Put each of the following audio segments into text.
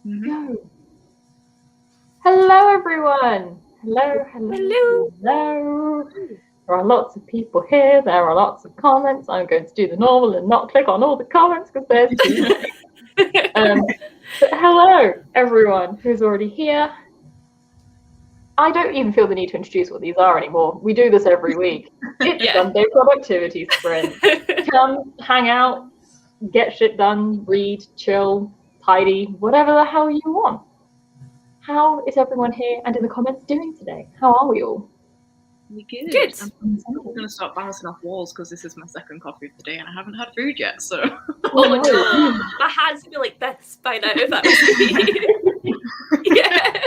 Go. Hello, everyone. Hello. There are lots of people here. There are lots of comments. I'm going to do the normal and not click on all the comments because there's too many. But hello, everyone who's already here. I don't even feel the need to introduce what these are anymore. We do this every week. It's Sunday Productivity Sprint. Come, hang out, get shit done, read, chill, tidy, whatever the hell you want. How is everyone here and in the comments doing today? How are we all? We good. I'm going to start bouncing off walls because this is my second coffee of the day and I haven't had food yet, so... Oh no, my hands would be like this by now if that was me. Yeah.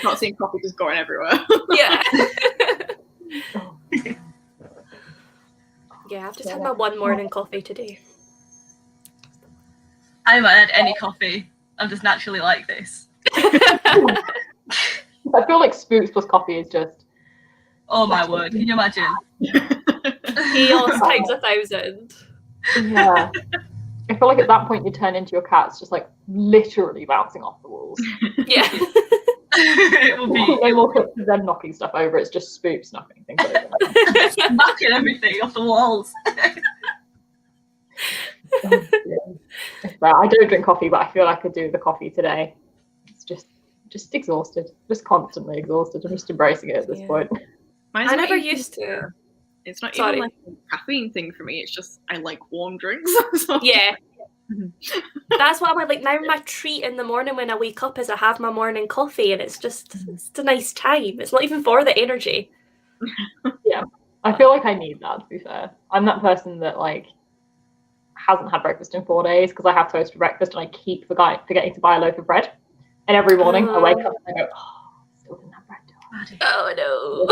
Not seeing coffee just going everywhere. Yeah. Yeah, I've just had my one morning coffee today. I haven't had any coffee. I'm just naturally like this. I feel like Spooks plus coffee is just... Oh my word, can you imagine? Chaos times 1,000. Yeah. I feel like at that point you turn into your cats just like literally bouncing off the walls. Yeah. It will be. They will put them knocking stuff over. It's just Spooks knocking things over. Knocking everything off the walls. I don't drink coffee, but I feel like I do the coffee today. It's just exhausted, just constantly exhausted. I'm just embracing it at this point. I never used to. It's not even like a caffeine thing for me. It's just I like warm drinks. So. Yeah. That's what I'm like. Now my treat in the morning when I wake up is I have my morning coffee, and it's a nice time. It's not even for the energy. Yeah, I feel like I need that. To be fair, I'm that person that like hasn't had breakfast in 4 days because I have toast for breakfast and I keep forgetting to buy a loaf of bread. And every morning I wake up and I go, oh, still didn't have bread. Oh no.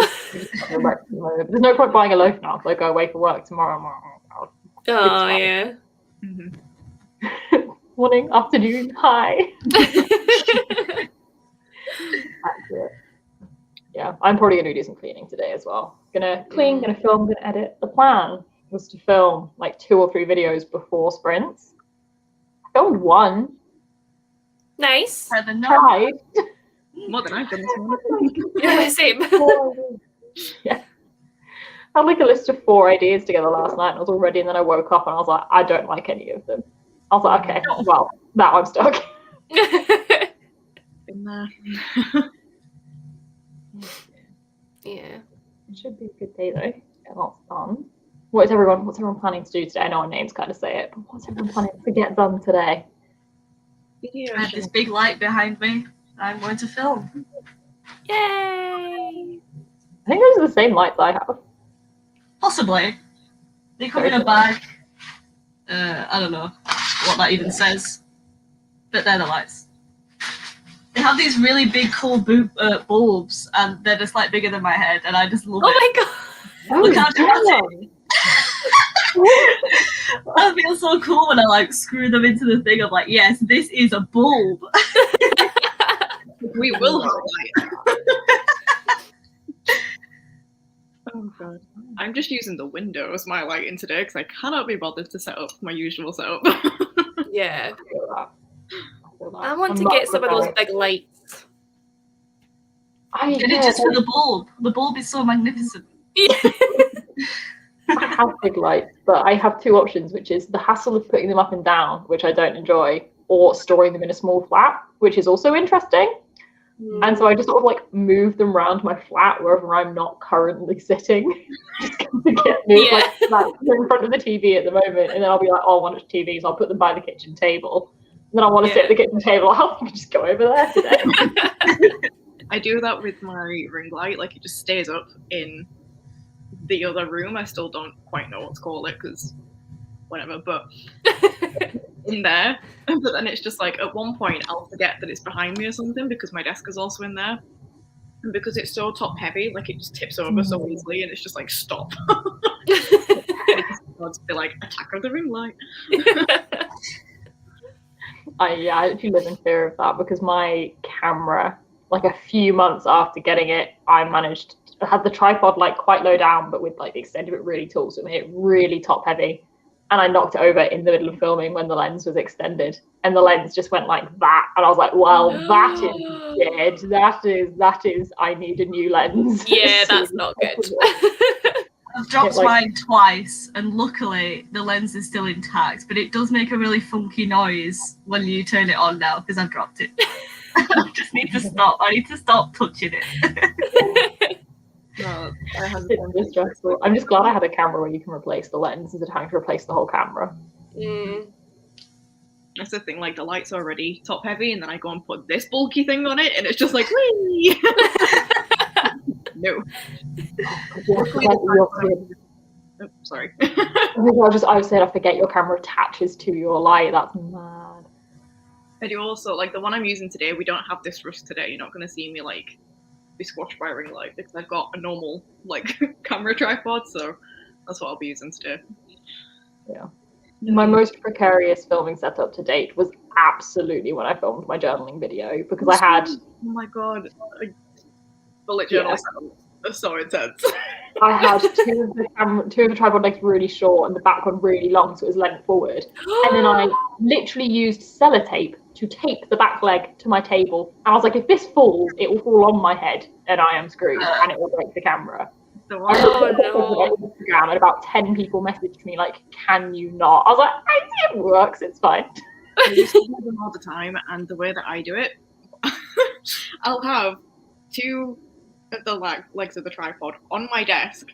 There's no point buying a loaf now because I go away for work tomorrow. Oh yeah. Mm-hmm. Morning, afternoon, hi. That's it. Yeah, I'm probably going to do some cleaning today as well. Gonna clean, gonna film, gonna edit. The plan was to film like 2 or 3 videos before sprints. I filmed 1. Nice. Tried. More than I've done this morning. Yeah, same. Yeah. I had like a list of 4 ideas together last night and I was all ready, and then I woke up and I was like, I don't like any of them. I was like, okay, well, now I'm stuck. Been there. Yeah. It should be a good day though. Get lots done. What's everyone planning to do today? I know our names kind of say it, but what's everyone planning to get done today? I have this big light behind me. I'm going to film. Yay! I think those are the same lights I have. Possibly. They come in a bag. I don't know what that even says. But they're the lights. They have these really big, cool bulbs, and they're just like bigger than my head, and I just love it. Oh my god! Look how dramatic! I feel so cool when I like screw them into the thing. I'm like, yes, this is a bulb. We will have light. Oh god. I'm just using the window as my lighting today because I cannot be bothered to set up my usual setup. Yeah. I feel that. I want to get some of those big lights. Get it just for the bulb. The bulb is so magnificent. I have big lights, but I have 2 options, which is the hassle of putting them up and down, which I don't enjoy, or storing them in a small flat, which is also interesting. And so I just sort of like move them around my flat wherever I'm not currently sitting. Just to get moved, like in front of the TV at the moment, and then I'll be like, oh, I want to watch TV, so I'll put them by the kitchen table. And then I want to sit at the kitchen table. I'll just go over there today. I do that with my ring light. Like it just stays up in the other room. I still don't quite know what to call it because whatever. But in there. But then it's just like at one point I'll forget that it's behind me or something because my desk is also in there. And because it's so top heavy, like it just tips over so easily, and it's just like stop. It's be like attack of the ring light. I actually live in fear of that because my camera, like a few months after getting it, I managed to have the tripod like quite low down, but with like the extent of it really tall, so it made it really top heavy. and I knocked it over in the middle of filming when the lens was extended, and the lens just went like that, and I was like, well, that is dead. That is I need a new lens. Yeah, that's not good. I've dropped mine twice, and luckily the lens is still intact, but it does make a really funky noise when you turn it on now, because I've dropped it. I just need to stop. I need to stop touching it. No, It's just stressful. I'm just glad I had a camera where you can replace the lens instead of having to replace the whole camera. That's the thing, like the light's already top heavy, and then I go and put this bulky thing on it, and it's just like, whee! No. Oh, sorry. I said I forget your camera attaches to your light. That's mad. I do also, like the one I'm using today, we don't have this risk today. You're not going to see me like be squashed by a ring light because I've got a normal like camera tripod, so that's what I'll be using today. Yeah. My most precarious filming setup to date was absolutely when I filmed my journaling video, because I had... Oh my god. Bullet journals are so intense. I had two of the tripod legs really short and the back one really long, so it was leant forward. And then I literally used sellotape to tape the back leg to my table. And I was like, if this falls, it will fall on my head and I am screwed and it will break the camera. I looked at Instagram and about 10 people messaged me like, can you not? I was like, it works, it's fine. I used to do them all the time, and the way that I do it, I'll have two of the legs of the tripod on my desk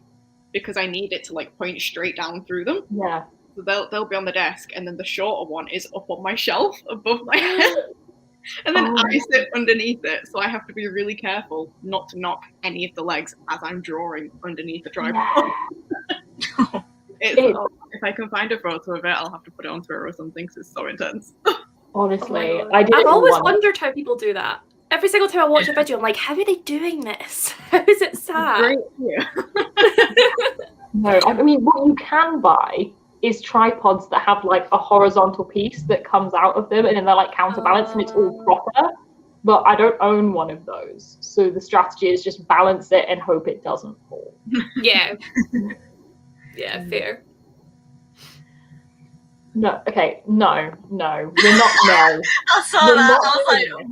because I need it to like point straight down through them. Yeah. So they'll be on the desk, and then the shorter one is up on my shelf above my head. And then I sit underneath it, so I have to be really careful not to knock any of the legs as I'm drawing underneath the tripod. If I can find a photo of it, I'll have to put it on Twitter or something because it's so intense. Honestly, I've always wondered how people do that. Every single time I watch a video, I'm like, how are they doing this? How is it sad? Great, yeah. No, I mean, what you can buy is tripods that have like a horizontal piece that comes out of them, and then they're like counterbalanced and it's all proper. But I don't own one of those, so the strategy is just balance it and hope it doesn't fall. Yeah. Yeah, fair. No, okay, no, we're not. No, I saw that. I was like,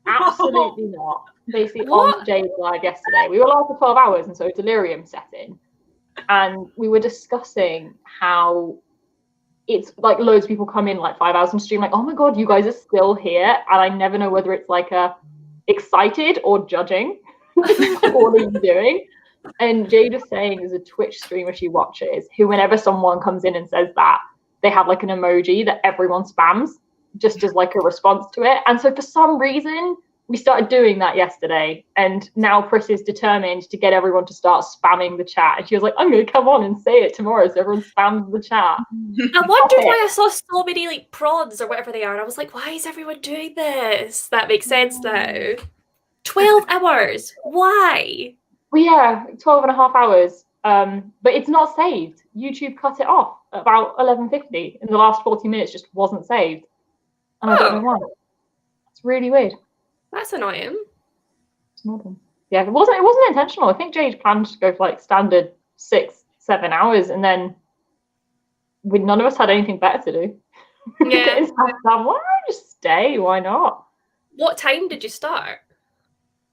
absolutely not. Basically, on Jade's live yesterday, we were live for 12 hours, and so delirium set in. And we were discussing how it's like loads of people come in like 5 hours and stream like, oh my god, you guys are still here, and I never know whether it's like a excited or judging. What are you doing? And Jade is saying there's a Twitch streamer she watches who, whenever someone comes in and says that, they have like an emoji that everyone spams just as like a response to it. And so for some reason we started doing that yesterday, and now Chris is determined to get everyone to start spamming the chat. And she was like, I'm going to come on and say it tomorrow so everyone spams the chat. I wondered why I saw so many like prods or whatever they are, and I was like, why is everyone doing this? That makes sense now. 12 hours. Why? Well, yeah, 12 and a half hours. But it's not saved. YouTube cut it off at about 11:50. In the last 40 minutes just wasn't saved. And I don't know why. It's really weird. That's annoying. Yeah, it wasn't intentional. I think Jade planned to go for like standard 6-7 hours, and then none of us had anything better to do. Yeah. Why don't I just stay? Why not? What time did you start?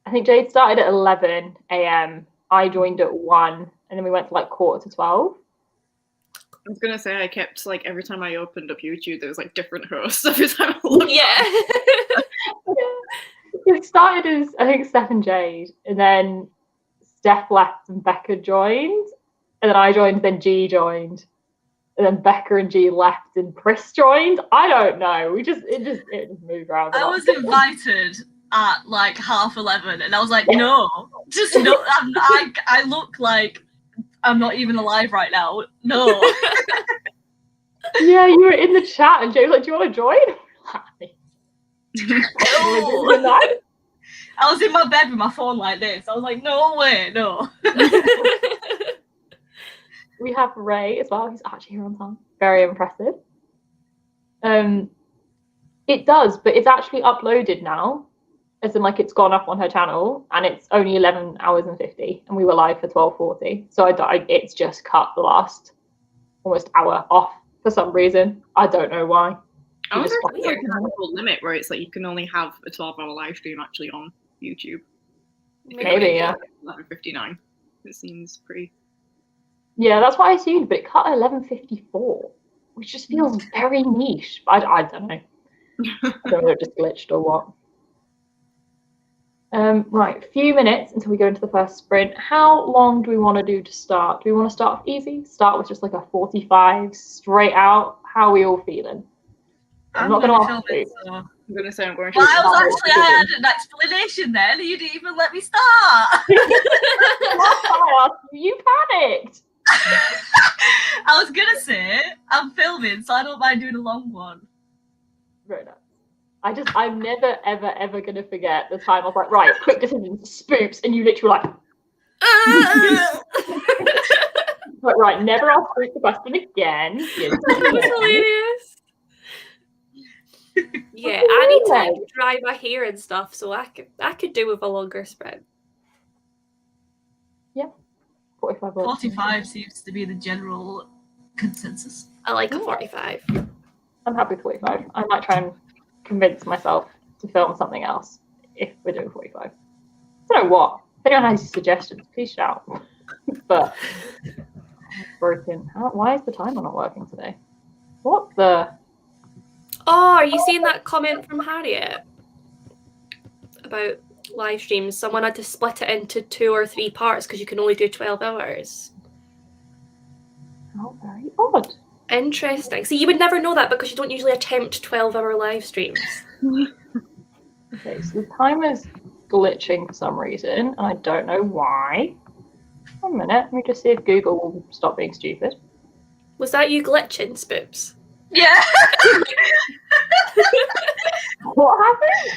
I think Jade started at 11 a.m. I joined at 1, and then we went to like 11:45. I was gonna say I kept like every time I opened up YouTube, there was like different hosts every time I looked. Yeah. It started as I think Steph and Jade, and then Steph left and Becca joined, and then I joined, then G joined, and then Becca and G left and Chris joined. I don't know. It just moved around. I was invited at like 11:30, and I was like, no, just no. I look like I'm not even alive right now. No. Yeah, you were in the chat, and Jay was like, "Do you want to join?" No. I was in my bed with my phone like this. I was like, no way, no. We have Ray as well. He's actually here on time. Very impressive. It does, but it's actually uploaded now. As in, like, it's gone up on her channel, and it's only 11 hours and 50, and we were live for 12:40. So it's just cut the last almost hour off for some reason. I don't know why. I wonder just if there's like an actual limit where it's like you can only have a 12-hour live stream actually on YouTube. Maybe, yeah. 11:59. It seems pretty. Yeah, that's what I assumed, but it cut at 11:54, which just feels very niche. I don't know. I don't know if it just glitched or what. Right, a few minutes until we go into the first sprint. How long do we want to do to start? Do we want to start off easy? Start with just like a 45 straight out? How are we all feeling? I'm not going to ask you. So. I'm gonna say I'm going to. Well, I had an explanation then. You didn't even let me start. Last time I asked you, you panicked. I was gonna say I'm filming, so I don't mind doing a long one. Very nice. I'm never, ever, ever gonna forget the time I was like, right, quick decision, spoops, and you literally were like, right, never ask Spoops the question again. That was hilarious. Yeah, I need to like, dry my hair and stuff, so I could do with a longer sprint. Yeah, 45. 45 seems to be the general consensus. I like a 45. I'm happy with 45. I might try and convince myself to film something else if we're doing 45. I don't know what. If anyone has suggestions, please shout. But broken. Why is the timer not working today? What the? Oh, are you seeing that comment from Harriet about live streams? Someone had to split it into 2 or 3 parts because you can only do 12 hours. Oh, very odd. Interesting. See, you would never know that because you don't usually attempt 12-hour live streams. Okay, so the timer's glitching for some reason, and I don't know why. 1 minute, let me just see if Google will stop being stupid. Was that you glitching, Spoops? Yeah. What happened?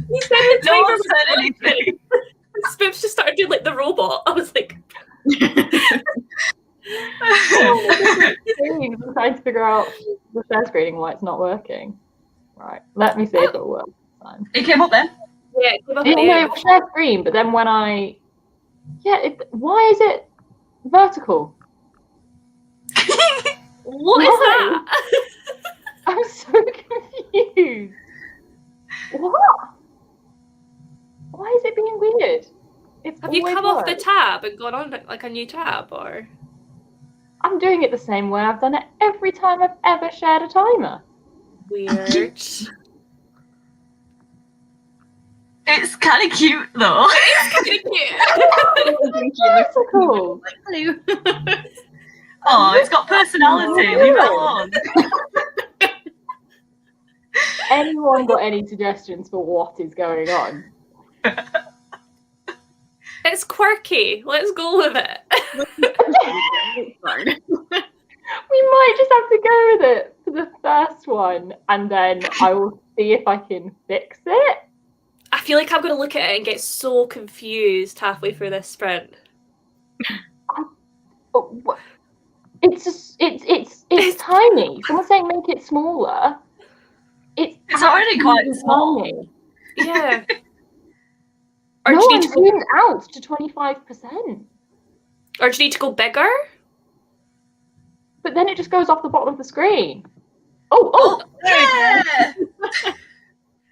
You said the No timer one was said anything. Spoops just started doing like the robot. I was like, I'm trying to figure out the share screening why it's not working. Right, let me see if it'll work this time. It came up then. yeah, it came up Yeah, at the no, end. it will share screen, but then when I... Yeah, why is it vertical? What is that? I'm so confused. What? Why is it being weird? Have you come off the tab and gone on like a new tab, or? I'm doing it the same way I've done it every time I've ever shared a timer. Weird. It's kind of cute though. It's vertical. Hello. Oh, it's got personality. Leave it alone. Anyone got any suggestions for what is going on? It's quirky. Let's go with it. It's fine. We might just have to go with it for the first one, and then I will see if I can fix it. I feel like I'm going to look at it and get so confused halfway through this sprint. It's tiny. Someone's saying make it smaller. It's already quite small. Tiny. Yeah. Or No, do you I'm need to go, zoomed out to 25%. or do you need to go bigger? But then it just goes off the bottom of the screen. Oh! Yeah.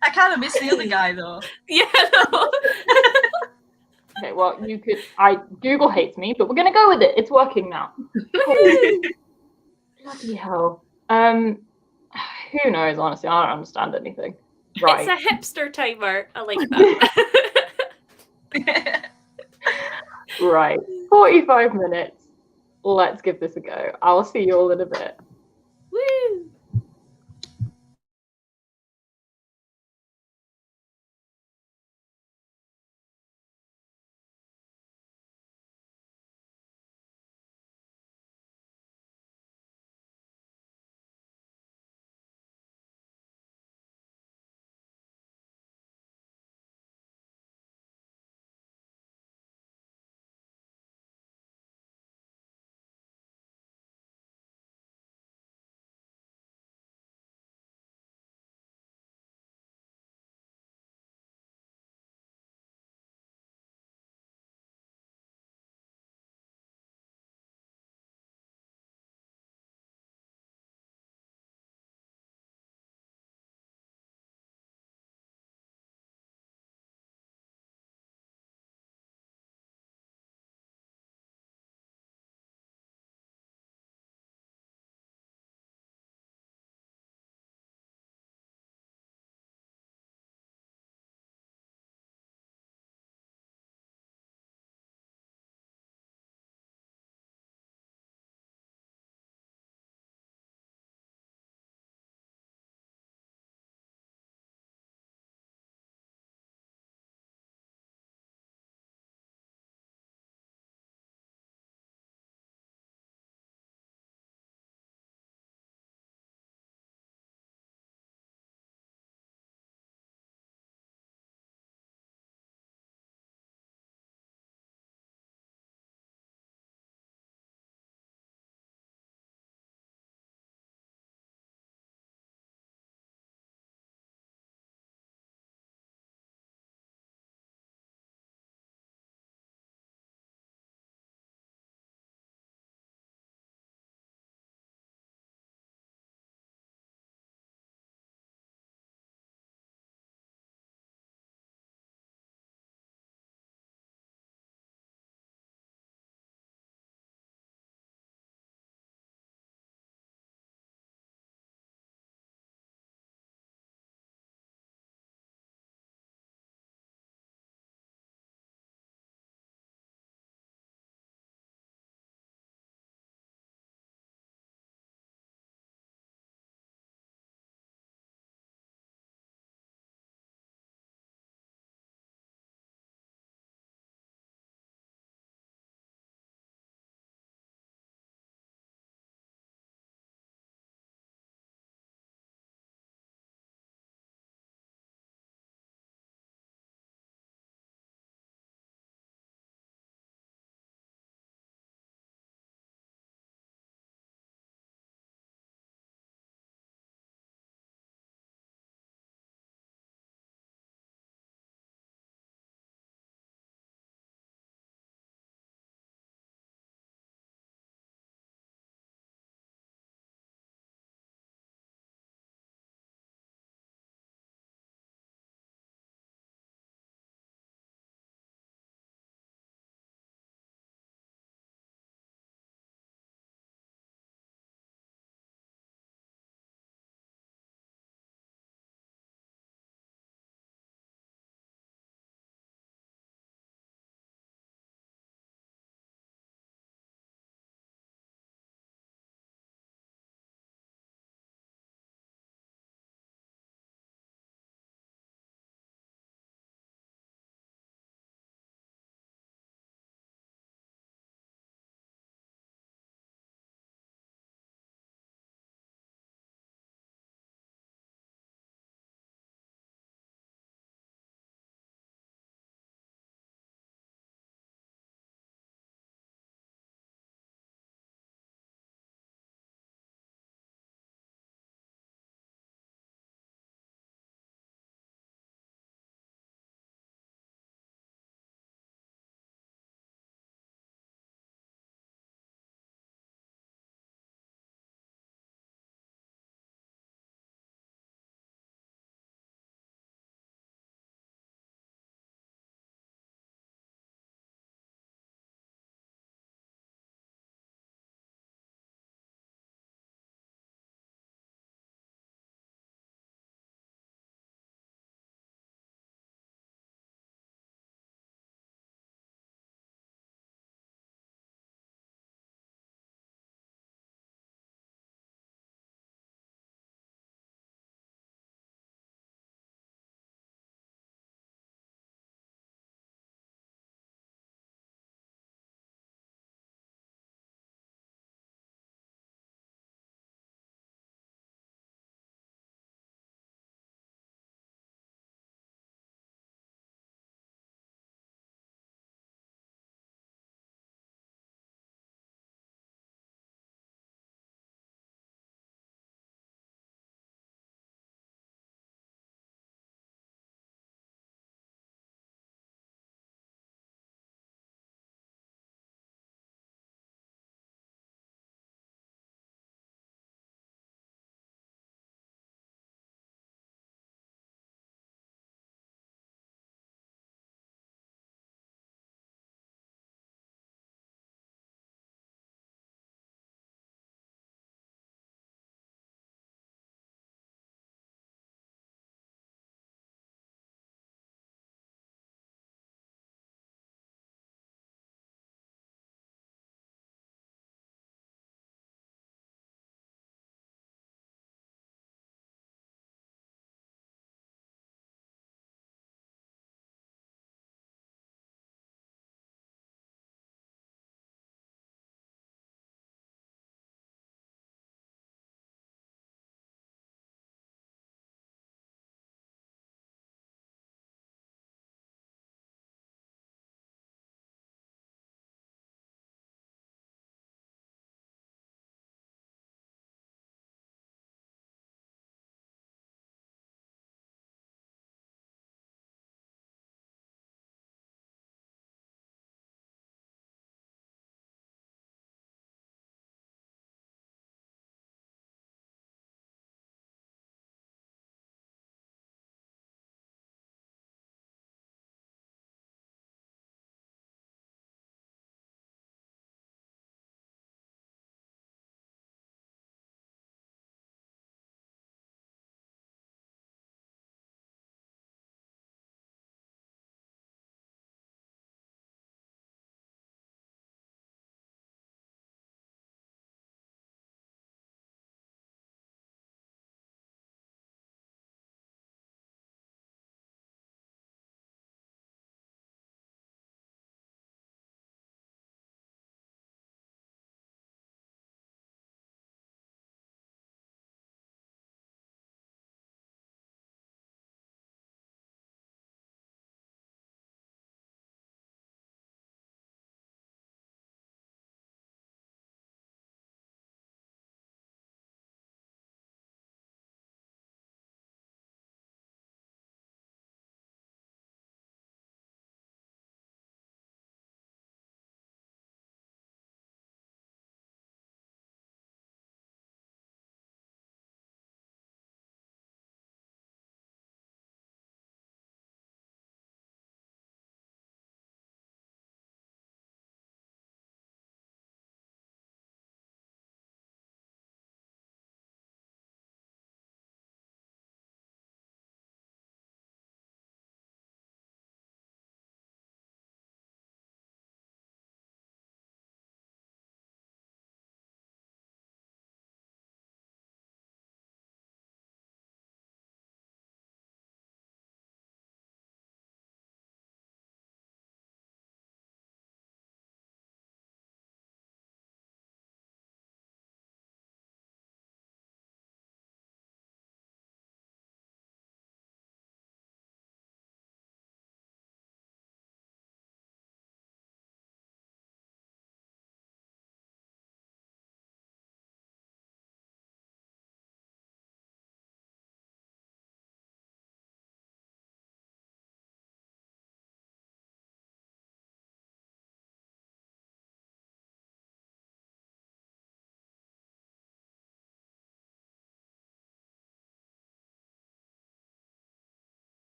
I kind of miss the other guy though. Yeah, no. Okay, well, Google hates me, but we're gonna go with it. It's working now. Bloody hell. Who knows, honestly, I don't understand anything. Right. It's a hipster timer. I like that. Right. 45 minutes. Let's give this a go. I'll see you all in a bit. Woo!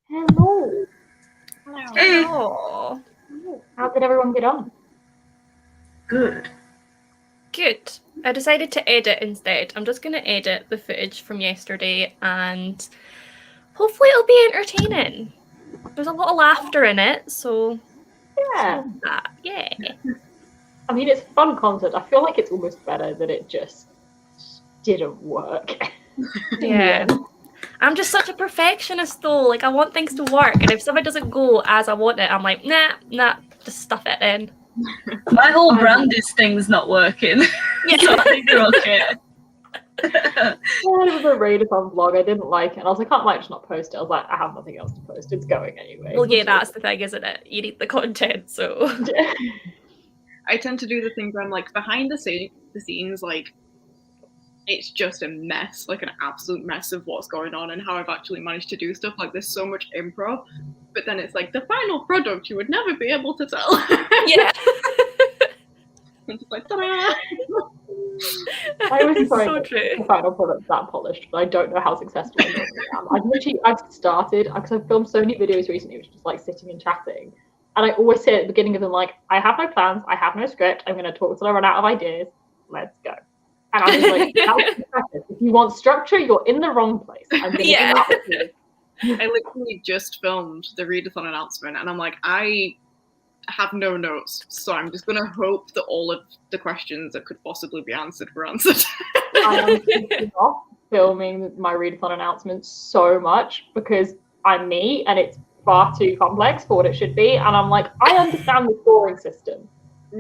Hello. Hey. Oh, How did everyone get on? Good. good. I decided to edit instead. I'm just going to edit the footage from yesterday and hopefully it'll be entertaining. There's a lot of laughter in it, so Yeah. yeah. I mean, it's fun content. I feel like it's almost better that it just didn't work. Yeah. I'm just such a perfectionist though. Like, I want things to work, and if something doesn't go as I want it, I'm like, nah, just stuff it in. My whole brand is things not working. Yeah. So I think you're okay. Yeah, it was a Readathon vlog. I didn't like it. And I was like, I might just not post it. I was like, I have nothing else to post. It's going anyway. Well, yeah, that's the thing, isn't it? You need the content, so. I tend to do the thing where I'm like behind the scenes, like it's just a mess, like an absolute mess of what's going on and how I've actually managed to do stuff. Like there's so much improv, but then it's like the final product you would never be able to tell. Yeah. It's just like, ta-da! I was It's trying so to true. make the final product that polished, but I don't know how successful I normally am. I've started, because I've filmed so many videos recently, which is just like sitting and chatting. And I always say at the beginning of them, like, I have no plans, I have no script, I'm going to talk till I run out of ideas, let's go. And I'm just like, if you want structure, you're in the wrong place. I'm going to Yeah. do that with you. I literally just filmed the Readathon announcement, and I'm like, I have no notes, so I'm just gonna hope that all of the questions that could possibly be answered were answered. I am thinking off filming my Readathon announcements so much because I'm me and it's far too complex for what it should be. And I'm like, I understand the scoring system.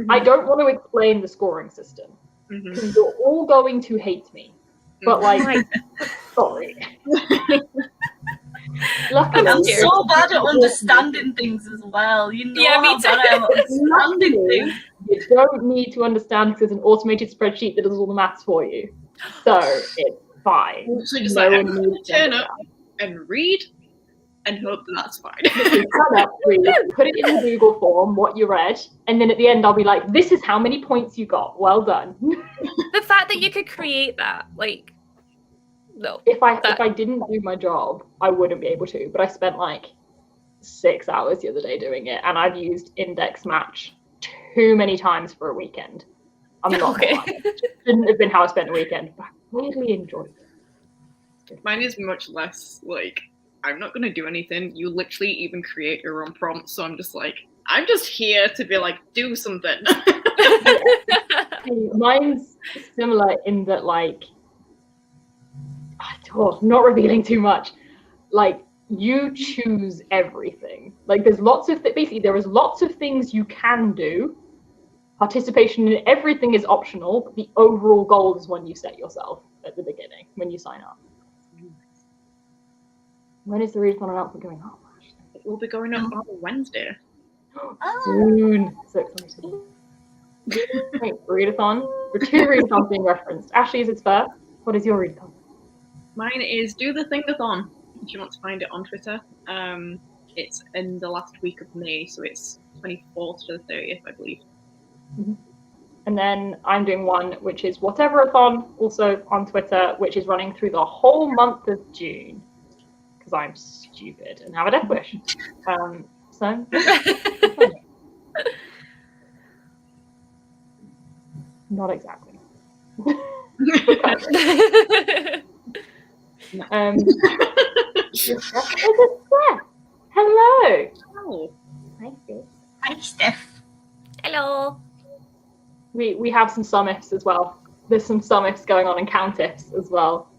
I don't want to explain the scoring system because you're all going to hate me. But like, sorry. Luckily, I'm so bad at understanding things as well. You know Yeah, me how bad I am at understanding things. you don't need to understand because there's an automated spreadsheet that does all the maths for you. So it's fine. So just No like, I'm one gonna needs to turn up understand. and read and hope that that's fine. Turn up, read, put it in the Google form, what you read, and then at the end I'll be like, this is how many points you got. Well done. The fact that you could create that, like, no. If I didn't do my job, I wouldn't be able to. But I spent like 6 hours the other day doing it, and I've used index match too many times for a weekend. I'm not Okay. lying. It shouldn't have been how I spent the weekend, but I really enjoyed it. Mine is much less like, I'm not gonna do anything. You literally even create your own prompts, so I'm just like, I'm just here to be like, do something. Mine's similar in that, like, not revealing too much. Like, you choose everything. Like, there's lots of basically there is lots of things you can do. Participation in everything is optional, but the overall goal is one you set yourself at the beginning when you sign up. When is the Readathon announcement going up? It will be going up on Wednesday. Soon. So exciting. Wait, Readathon? There are 2 Readathons being referenced. Ashley, is it fair? What is your Readathon? Mine is Do the Thingathon, if you want to find it on Twitter. It's in the last week of May, so it's 24th to the 30th, I believe. And then I'm doing one which is WHATEVER-YOU-WANT-ATHON, also on Twitter, which is running through the whole month of June. Because I'm stupid and have a death wish. So not exactly. Hello. Oh, Hi, Steph. Hello. We have some sum-ifs as well. There's some sum-ifs going on and count-ifs as well.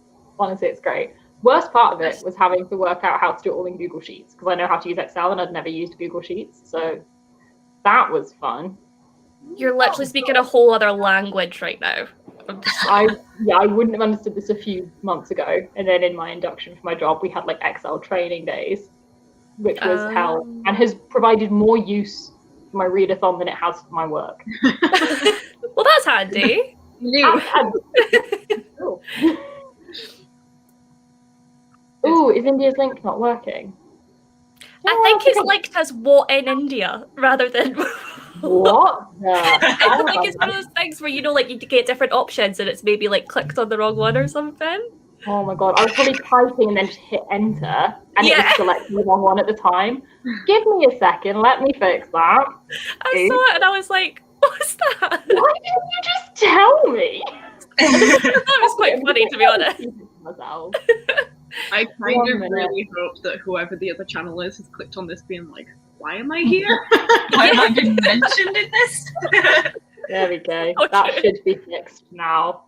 Honestly, it's great. Worst part of it was having to work out how to do it all in Google Sheets because I know how to use Excel and I'd never used Google Sheets. So that was fun. You're literally speaking a whole other language right now. I wouldn't have understood this a few months ago. And then in my induction for my job, we had like Excel training days, which was hell and has provided more use for my Readathon than it has for my work. Well, that's handy. Cool. Ooh, is India's link not working? I think it's linked as "what in India" rather than What? I think it's one of those things where, you know, like you get different options and it's maybe like clicked on the wrong one or something. Oh my god, I was probably typing and then just hit enter, and it Yeah. was selecting the wrong one at the time. Give me a second, let me fix that. I saw it and I was like, what's that? Why didn't you just tell me? That was quite funny, to be honest. Myself. I kind 1 of minute. really hope that whoever the other channel is has clicked on this being like, why am I here? Why have I been mentioned in this? There we go. Okay. That should be fixed now.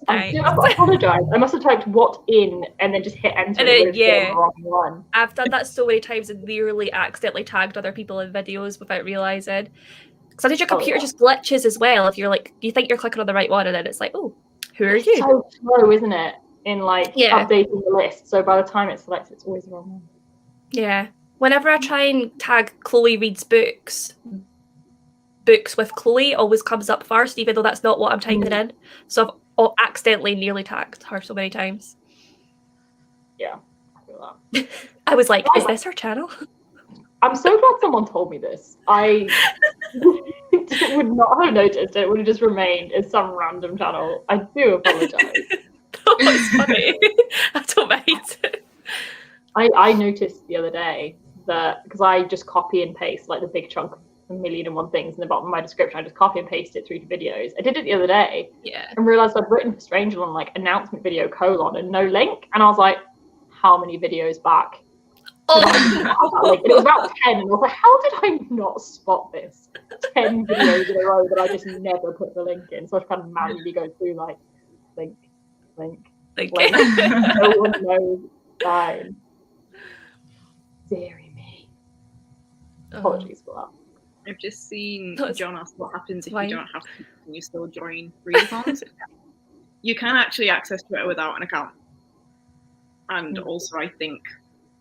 I Thanks. apologise. I must have typed what in and then just hit enter And and then, it would have yeah. been the wrong one. I've done that so many times and nearly accidentally tagged other people in videos without realising. Sometimes your computer yeah. just glitches as well if you're like, you think you're clicking on the right one and then it's like, oh, who are It's you? so slow, isn't it? In like Yeah. updating the list. So by the time it's selected, it's always the wrong one. Yeah. Whenever I try and tag Chloe reads books with Chloe always comes up first, even though that's not what I'm typing in. So I've accidentally nearly tagged her so many times. Yeah, I feel that. I was like, is this her channel? I'm so glad someone told me this. I would not have noticed. It would have just remained as some random channel. I do apologise. That was funny. I don't mind. I noticed the other day that because I just copy and paste like the big chunk of the 1,000,001 things in the bottom of my description, I just copy and paste it through to videos. I did it the other day Yeah. and realised I'd written for Strangelon like announcement video : and no link, and I was like, how many videos back? Oh, Like, it was about 10, and I was like, how did I not spot this? 10 videos in a row that I just never put the link in. So I kind of manually go through like link. like, No one knows. Fine. Deary me. Apologies for that. I've just seen That's John ask what happens if fine. you don't have to, can you still join readathons? You can actually access Twitter without an account. And also I think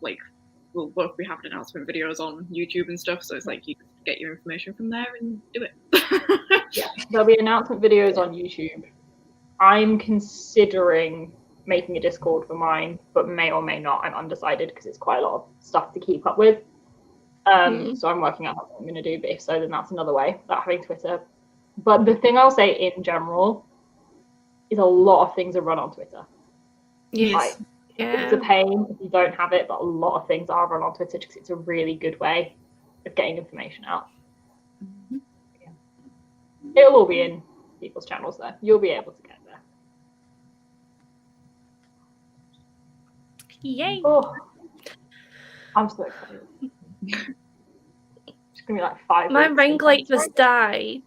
like we'll both be having announcement videos on YouTube and stuff, so it's like you can get your information from there and do it. Yeah, there'll be announcement videos on YouTube. I'm considering making a Discord for mine, but may or may not. I'm undecided because it's quite a lot of stuff to keep up with. So I'm working out what I'm going to do, but if so, then that's another way without having Twitter. But the thing I'll say in general is a lot of things are run on Twitter. yes. Like, it's a pain if you don't have it, but a lot of things are run on Twitter because it's a really good way of getting information out. Yeah. It'll all be in people's channels though. You'll be able to get there. Yay. Oh, I'm so excited. It's gonna be like 5 My weeks ring since light I'm just died.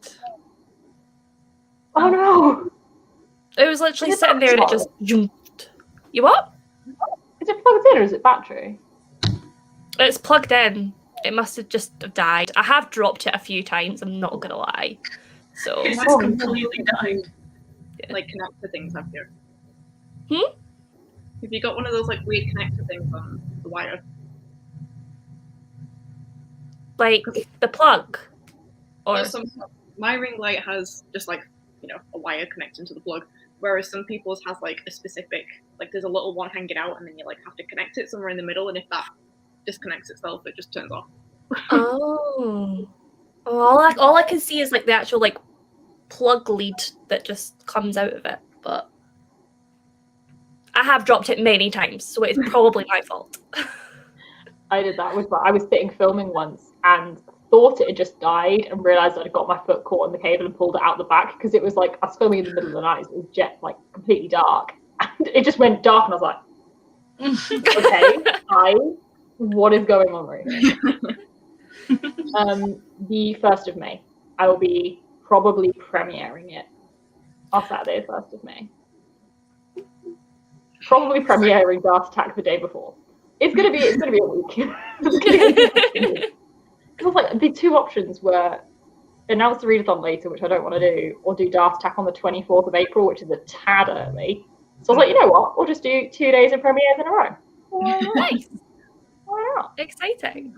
Oh no! It was literally Is it sitting there and it battery? just jumped. You what? Is it plugged in or is it battery? It's plugged in. It must have just died. I have dropped it a few times, I'm not gonna lie. So It's Oh, completely died. Like connector things have you? Hmm? Have you got one of those like weird connector things on the wire? like the plug. Or Well, my ring light has just like, you know, a wire connecting to the plug, whereas some people's has like a specific, like there's a little one hanging out and then you like have to connect it somewhere in the middle, and if that disconnects itself, it just turns off. oh. All I can see is like the actual like plug lead that just comes out of it, but I have dropped it many times, so it's probably my fault. I did that. I was sitting filming once and thought it had just died and realised I'd got my foot caught in the cable and pulled it out the back because it was like I was filming in the middle of the night. So it was like completely dark, and it just went dark, and I was like, "Okay, what is going on right here?" The 1st of May, I will be probably premiering it. On Saturday, 1st of May. Probably premiering Dart Attack the day before. It's gonna be a week. Because like the two options were announce the readathon later, which I don't want to do, or do Dart Attack on the 24th of April, which is a tad early. So I was like, you know what? We'll just do 2 days of premieres in a row. Nice. Why not? Exciting.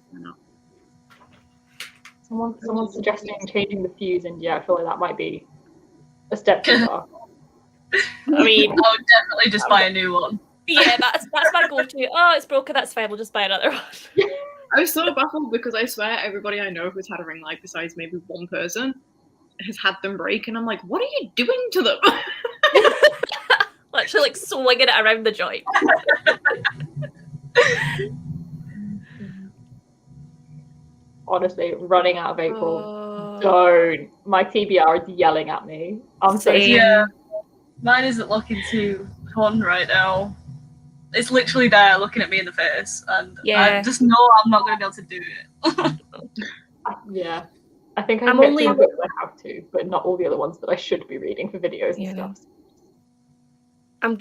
Someone's suggesting changing the fuse, and yeah, I feel like that might be a step too far. I mean, I'll definitely just buy a new one. yeah, that's my go-to. Oh, it's broken, that's fine, we'll just buy another one. I was so baffled because I swear everybody I know who's had a ring light besides maybe one person has had them break, and I'm like, what are you doing to them? Literally, like, swinging it around the joint. Honestly, running out of April. Oh, Don't. My TBR is yelling at me. I'm so same. Yeah. Mine isn't looking too fun right now. It's literally there looking at me in the face, and Yeah. I just know I'm not going to be able to do it. Yeah. I think I I'm can get only- through the books I have to, but not all the other ones that I should be reading for videos and Yeah. stuff. I'm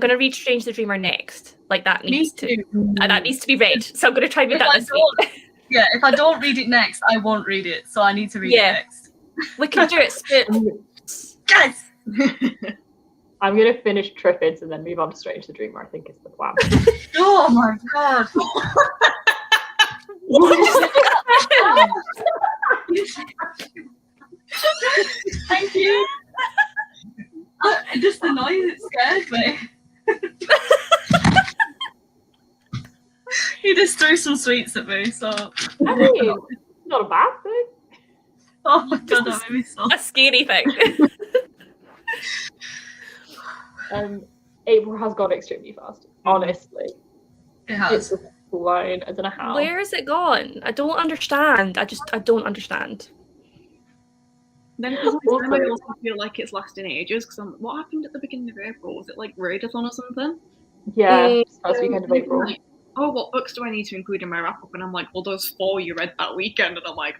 gonna read Strange the Dreamer next. Like that Me needs to too. that needs to be read. So I'm gonna try and read If that I this week. Yeah, if I don't read it next, I won't read it, so I need to read Yeah. it next. We can do it soon. Yes! I'm going to finish Triffids and then move on to Strange the Dreamer, I think is the plan. Oh my god! Thank you. Just the noise, it scared me. He just threw some sweets at me, so. I mean, not a bad thing. Oh my god, that made me so. A scary thing. April has gone extremely fast, honestly. It It's has. just flown. I don't know how. Where is it gone? I don't understand. I don't understand. Then at the same time, I Also- also feel like it's lasting ages because what happened at the beginning of April? Was it like Readathon or something? Yeah, first weekend of I'm April. like, oh, what books do I need to include in my wrap up? And I'm like, well, those 4 you read that weekend, and I'm like,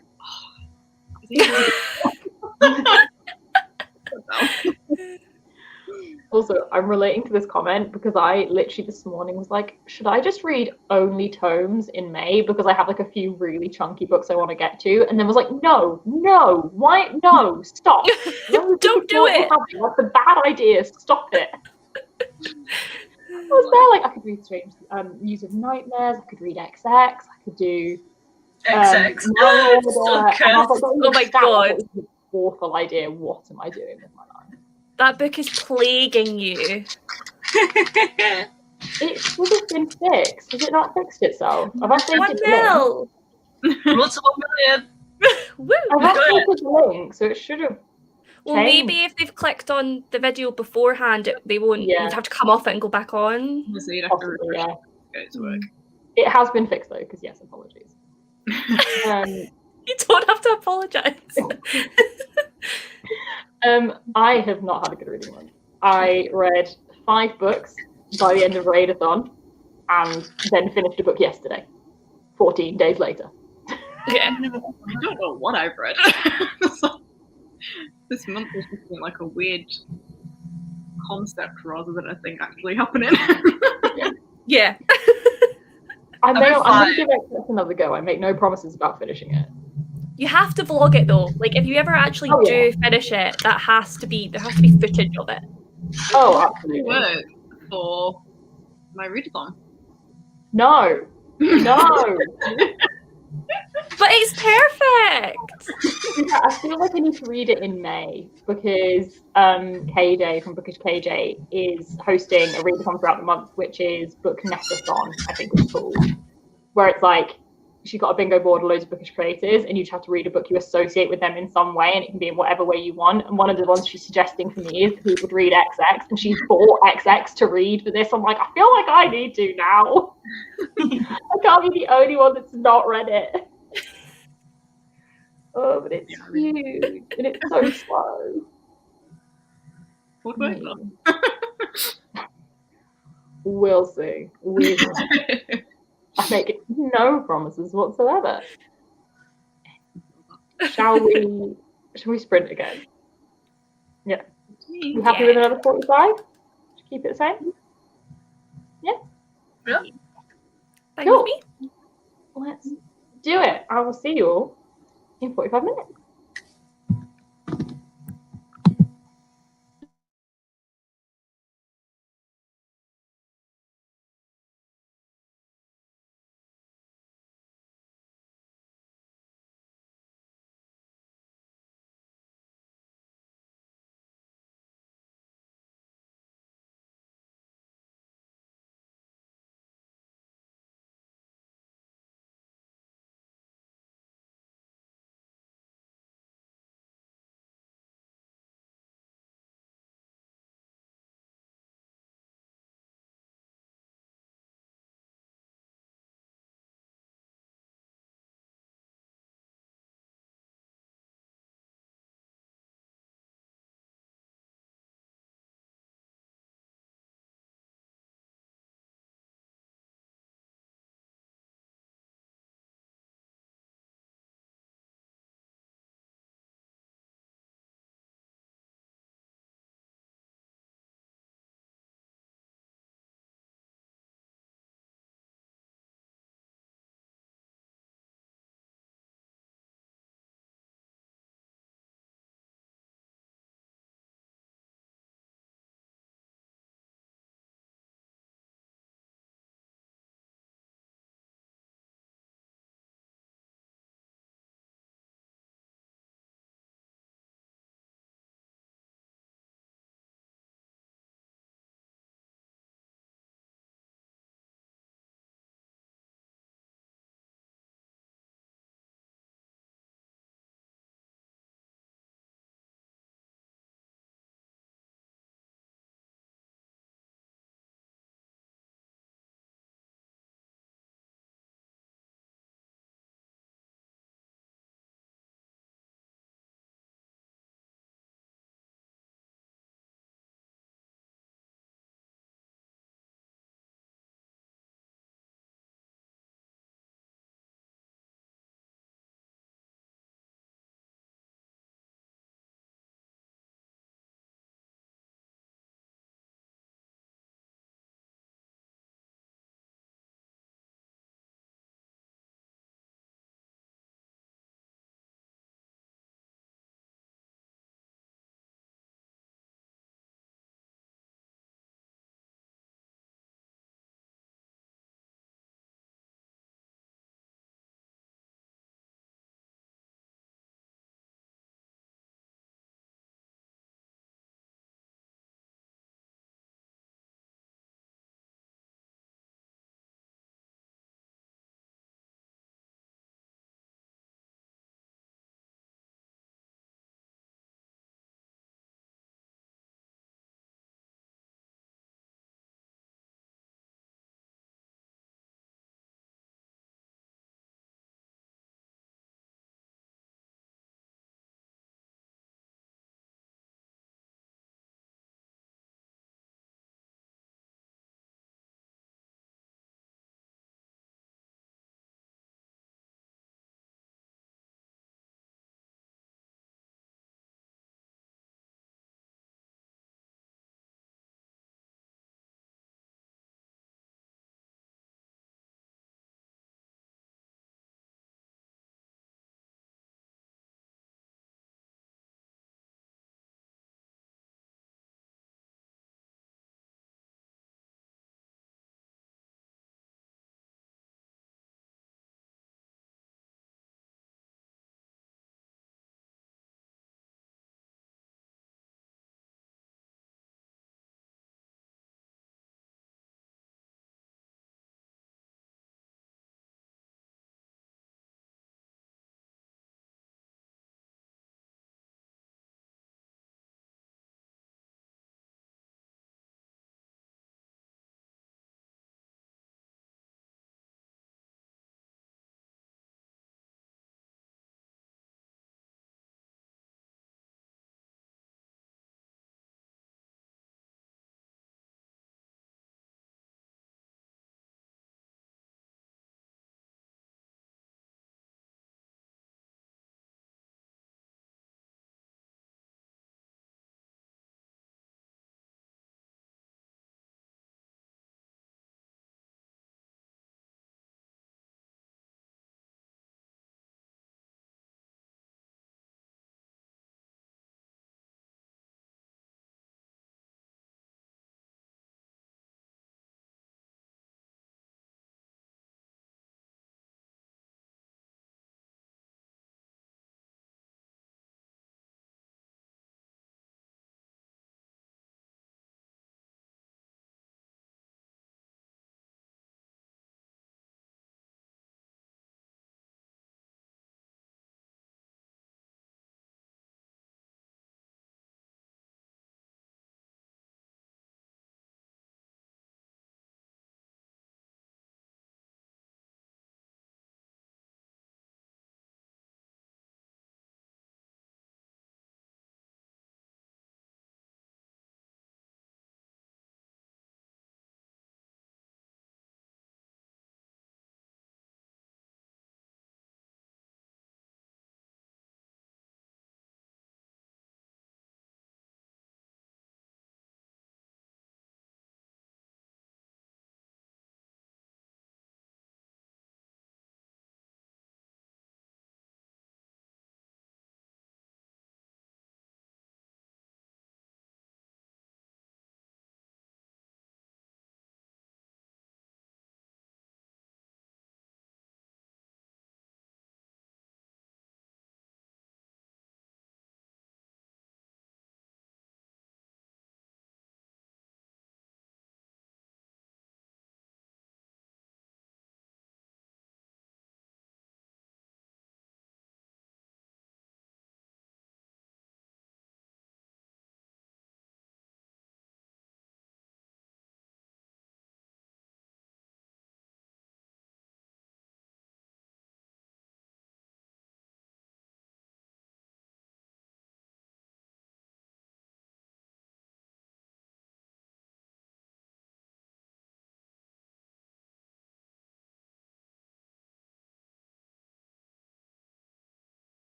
Also, I'm relating to this comment because I literally this morning was like, should I just read only tomes in May because I have like a few really chunky books I want to get to? And then was like, no, why? No, stop. Don't do it. That's a bad idea. Stop it. I was there like I could read Strange Muse of Nightmares, I could read XX, I could do XX. Mail So Order, and I was like, Oh my God. That was an awful idea. What am I doing with my life? That book is plaguing you. It should have been fixed. Has it not fixed itself? I've updated 1 the link. mil. What's 1 million? Woo. I've updated the link, so it should have. Well, maybe if they've clicked on the video beforehand, they won't. Yeah. You'd have to come off it and go back on. Obviously, you'd have to Possibly, refresh yeah. it to get it to work. It has been fixed though, because yes, apologies. You don't have to apologise. I have not had a good reading month. I read 5 books by the end of Readathon, and then finished a book yesterday, 14 days later. Yeah. I don't know what I've read. This month has just been like a weird concept rather than a thing actually happening. Yeah. I'm I've been going to fine. give it another go. I make no promises about finishing it. You have to vlog it though. Like if you ever actually Oh, yeah. do finish it, there has to be footage of it. Oh, It absolutely. work for my readathon. No. But it's perfect. Yeah, I feel like I need to read it in May because KJ from Bookish KJ is hosting a readathon throughout the month, which is Booknessathon, I think it's called, where it's like she's got a bingo board of loads of bookish creators, and you just have to read a book you associate with them in some way, and it can be in whatever way you want. And one of the ones she's suggesting for me is that people would read XX, and she's bought XX to read for this. I'm like, I feel like I need to now. I can't be the only one that's not read it. Oh, but it's huge and it's so slow. What work though? We'll see. We will. I make no promises whatsoever. Shall we sprint again? Yeah. You happy with another 45? Keep it the same? Thank Cool. me. Let's do it. I will see you all in 45 minutes.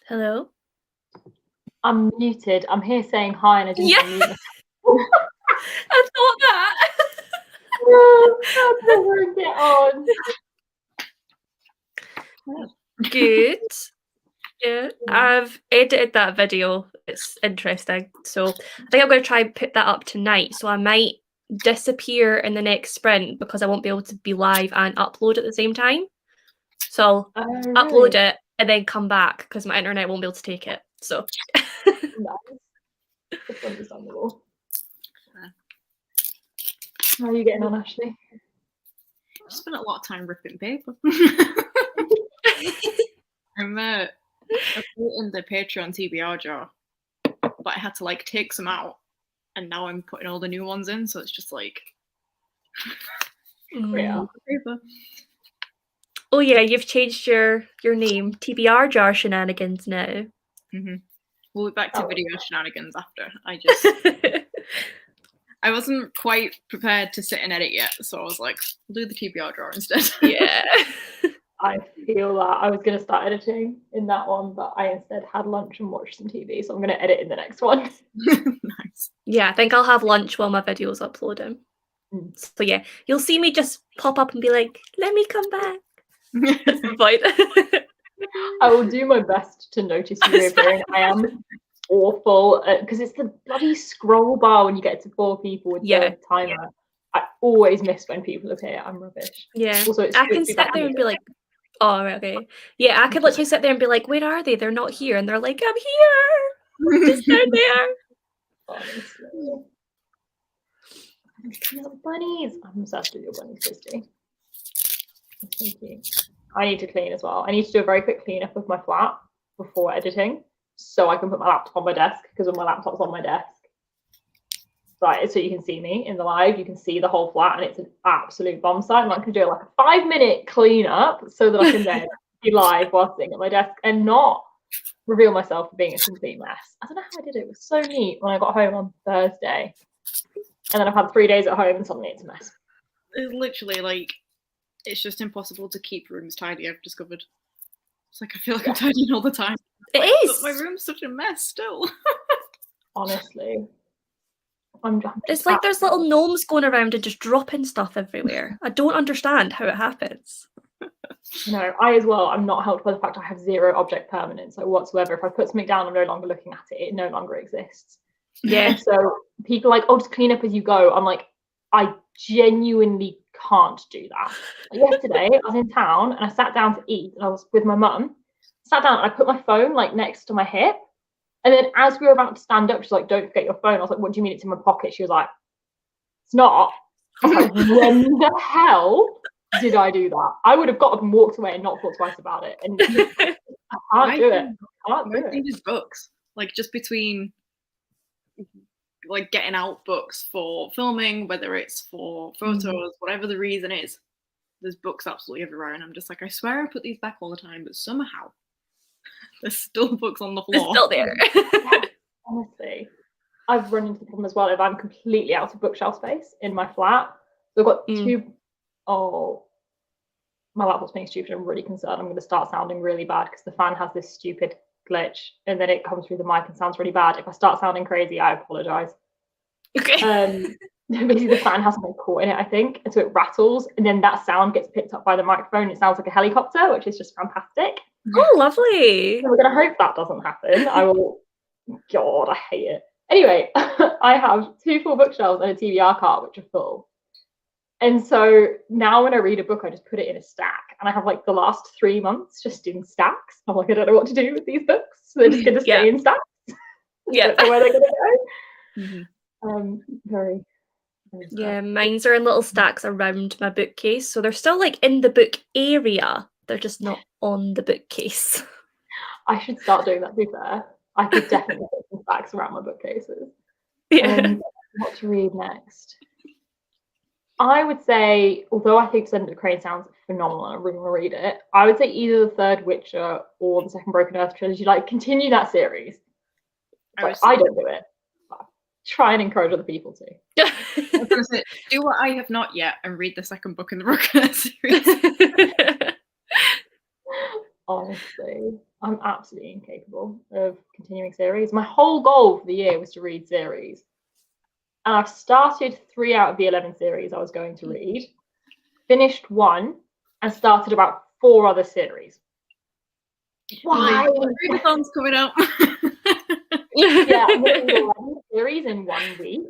Hello? I'm muted. I'm here saying hi and I didn't unmute myself. I thought that. How do I get on? Good. Yeah, I've edited that video. It's interesting. So I think I'm going to try and put that up tonight. So I might disappear in the next sprint because I won't be able to be live and upload at the same time. So Oh, upload really? it and then come back because my internet won't be able to take it. So Nice. That's understandable. How are you getting on, Ashley? I spent a lot of time ripping paper. I put in the Patreon TBR jar, but I had to like take some out, and now I'm putting all the new ones in, so it's just like Yeah. paper. Oh yeah, you've changed your name. TBR jar shenanigans now. We'll be back to Oh. video shenanigans after. I wasn't quite prepared to sit and edit yet, so I was like, we'll do the TBR jar instead. Yeah. I feel that. I was going to start editing in that one, but I instead had lunch and watched some TV, so I'm going to edit in the next one. Nice. Yeah, I think I'll have lunch while my video's uploading. So yeah, you'll see me just pop up and be like, let me come back. At some point. I will do my best to notice you reappearing. I am awful because it's the bloody scroll bar when you get to 4 people with the timer. Yeah. I always miss when people appear. I'm rubbish. Yeah. Also, I can sit there and be like, oh, okay. Yeah, I could literally sit there and be like, where are they? They're not here. And they're like, I'm here. Just down there. Honestly. Little bunnies. I'm obsessed with your bunnies, Christy. Thank you. I need to clean as well. I need to do a very quick cleanup of my flat before editing so I can put my laptop on my desk, because when my laptop's on my desk, right, so you can see me in the live, you can see the whole flat and it's an absolute bomb site. And I can do like a 5-minute cleanup so that I can then be live while sitting at my desk and not reveal myself for being a complete mess. I don't know how I did it. It was so neat when I got home on Thursday. And then I've had 3 days at home and suddenly it's a mess. It's literally like, it's just impossible to keep rooms tidy, I've discovered. It's like I feel like I'm tidying all the time. It is. But my room's such a mess still. Honestly. It's like there's little gnomes going around and just dropping stuff everywhere. I don't understand how it happens. No, I as well. I'm not helped by the fact I have 0 object permanence whatsoever. If I put something down, I'm no longer looking at it. It no longer exists. Yeah. So people are like, oh, just clean up as you go. I'm like, I genuinely can't do that. Yesterday, I was in town and I sat down to eat and I was with my mum. Sat down and I put my phone like next to my hip. And then as we were about to stand up, she's like, don't forget your phone. I was like, what do you mean it's in my pocket? She was like, it's not. I was like, when the hell did I do that? I would have got up and walked away and not thought twice about it. And I can't do it. I can't do it. These books, like just between like getting out books for filming, whether it's for photos, whatever the reason is, there's books absolutely everywhere. And I'm just like, I swear I put these back all the time, but somehow there's still books on the floor. It's still there. Yeah, honestly, I've run into the problem as well if I'm completely out of bookshelf space in my flat. So I've got 2. Oh, my laptop's being stupid. I'm really concerned. I'm going to start sounding really bad because the fan has this stupid glitch and then it comes through the mic and sounds really bad. If I start sounding crazy, I apologize. Okay. Basically the fan has something caught in it, I think, and so it rattles and then that sound gets picked up by the microphone. It sounds like a helicopter, which is just fantastic. Oh, lovely. So we're going to hope that doesn't happen. God, I hate it. Anyway, I have 2 full bookshelves and a TBR cart which are full. And so now when I read a book, I just put it in a stack. And I have like the last 3 months just in stacks. I'm like, I don't know what to do with these books. So they're just going to stay in stacks. Yeah. I don't know where they're going to go. Very Yeah, mine's are in little stacks around my bookcase. So they're still like in the book area. They're just not on the bookcase. I should start doing that, to be fair. I could definitely put some stacks around my bookcases. Yeah. What to read next? I would say, although I think Descendant of the Crane sounds phenomenal, I really want to read it, I would say either the 3rd Witcher or the 2nd Broken Earth trilogy. Like, continue that series. But I don't do it. Try and encourage other people to. I was going to say, do what I have not yet and read the 2nd book in the Broken Earth series. Honestly, I'm absolutely incapable of continuing series. My whole goal for the year was to read series. And I've started 3 out of the 11 series I was going to read, finished 1, and started about 4 other series. Why? Readathon's coming out. Yeah, I'm reading 11 series in 1 week.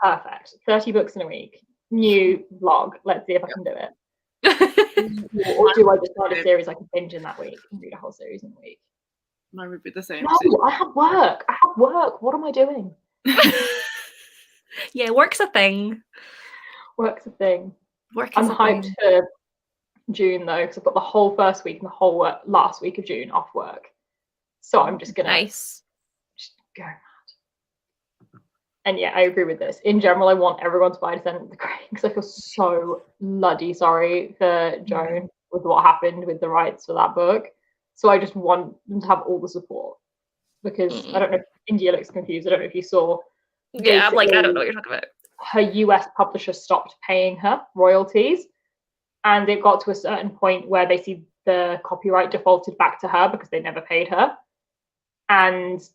Perfect. 30 books in a week. New vlog. Let's see if I can do it. Or do I just write a series I can binge in that week and read a whole series in a week? Mine would be the same. No, I have work. What am I doing? Yeah, work's a thing. Work's a thing. Work I'm is a hyped thing. for June though, because I've got the whole first week and the whole last week of June off work. So I'm just gonna Nice. just go mad. And yeah, I agree with this. In general, I want everyone to buy Descendant of the Crane because I feel so bloody sorry for Joan with what happened with the rights for that book. So I just want them to have all the support because I don't know if India looks confused. I don't know if you saw. Yeah, I'm like, I don't know what you're talking about. Her US publisher stopped paying her royalties, and it got to a certain point where they see the copyright defaulted back to her because they never paid her, and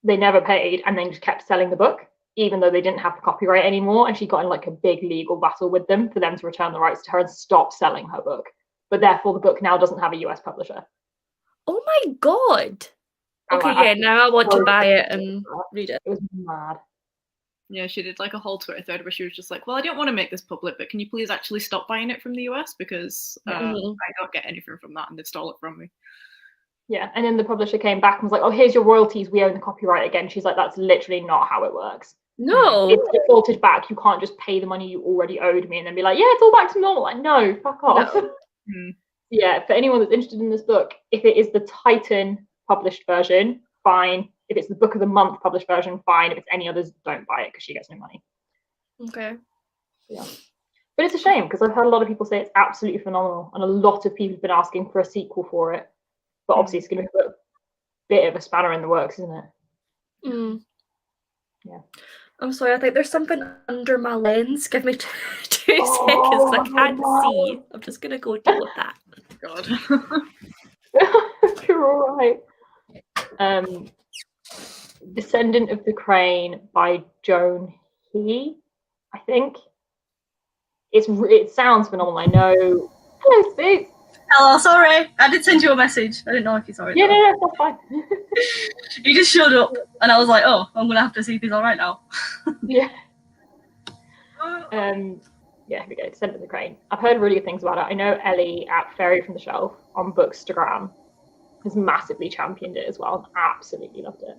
they never paid, and then just kept selling the book even though they didn't have the copyright anymore. And she got in like a big legal battle with them for them to return the rights to her and stop selling her book. But therefore, the book now doesn't have a US publisher. Oh my god! And, Okay, like, yeah, now I want to buy it and read it. It was mad. Yeah, she did like a whole Twitter thread where she was just like, well, I don't want to make this public, but can you please actually stop buying it from the US because I don't get anything from that and they've stole it from me. Yeah, and then the publisher came back and was like, oh, here's your royalties, we own the copyright again. She's like, that's literally not how it works. No. It's defaulted back. You can't just pay the money you already owed me and then be like, yeah, it's all back to normal. Like, no, fuck off. No. Yeah, for anyone that's interested in this book, if it is the Titan published version, fine. If it's the Book of the Month published version, fine. If it's any others, don't buy it because she gets no money. Okay. Yeah. But it's a shame because I've heard a lot of people say it's absolutely phenomenal and a lot of people have been asking for a sequel for it. But obviously it's going to be a bit of a spanner in the works, isn't it? Yeah. I'm sorry, I think there's something under my lens. Give me 2 seconds. I can't see. I'm just going to go deal with that. God. You're all right. Descendant of the Crane by Joan He, I think. It sounds phenomenal. I know. Hello, Spooks. Hello, sorry. I did send you a message. I didn't know if you saw it. Yeah, no, that's fine. He just showed up, and I was like, oh, I'm going to have to see if he's all right now. Yeah. Yeah, here we go. Descendant of the Crane. I've heard really good things about it. I know Ellie at Fairy from the Shelf on Bookstagram has massively championed it as well and absolutely loved it.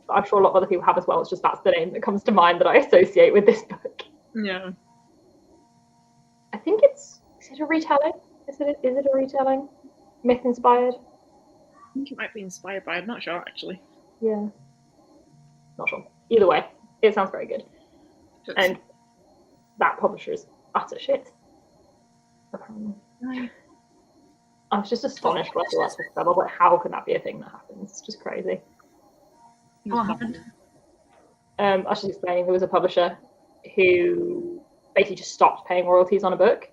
But I'm sure a lot of other people have as well. It's just that's the name that comes to mind that I associate with this book. Yeah. I think is it a retelling? Is it a retelling? Myth inspired? I think it might be inspired by, I'm not sure actually. Yeah. Not sure. Either way, it sounds very good. And that publisher is utter shit. Apparently. I was just astonished when I saw that book. I was like, how can that be a thing that happens? It's just crazy. What happened? I was just explaining there was a publisher who basically just stopped paying royalties on a book.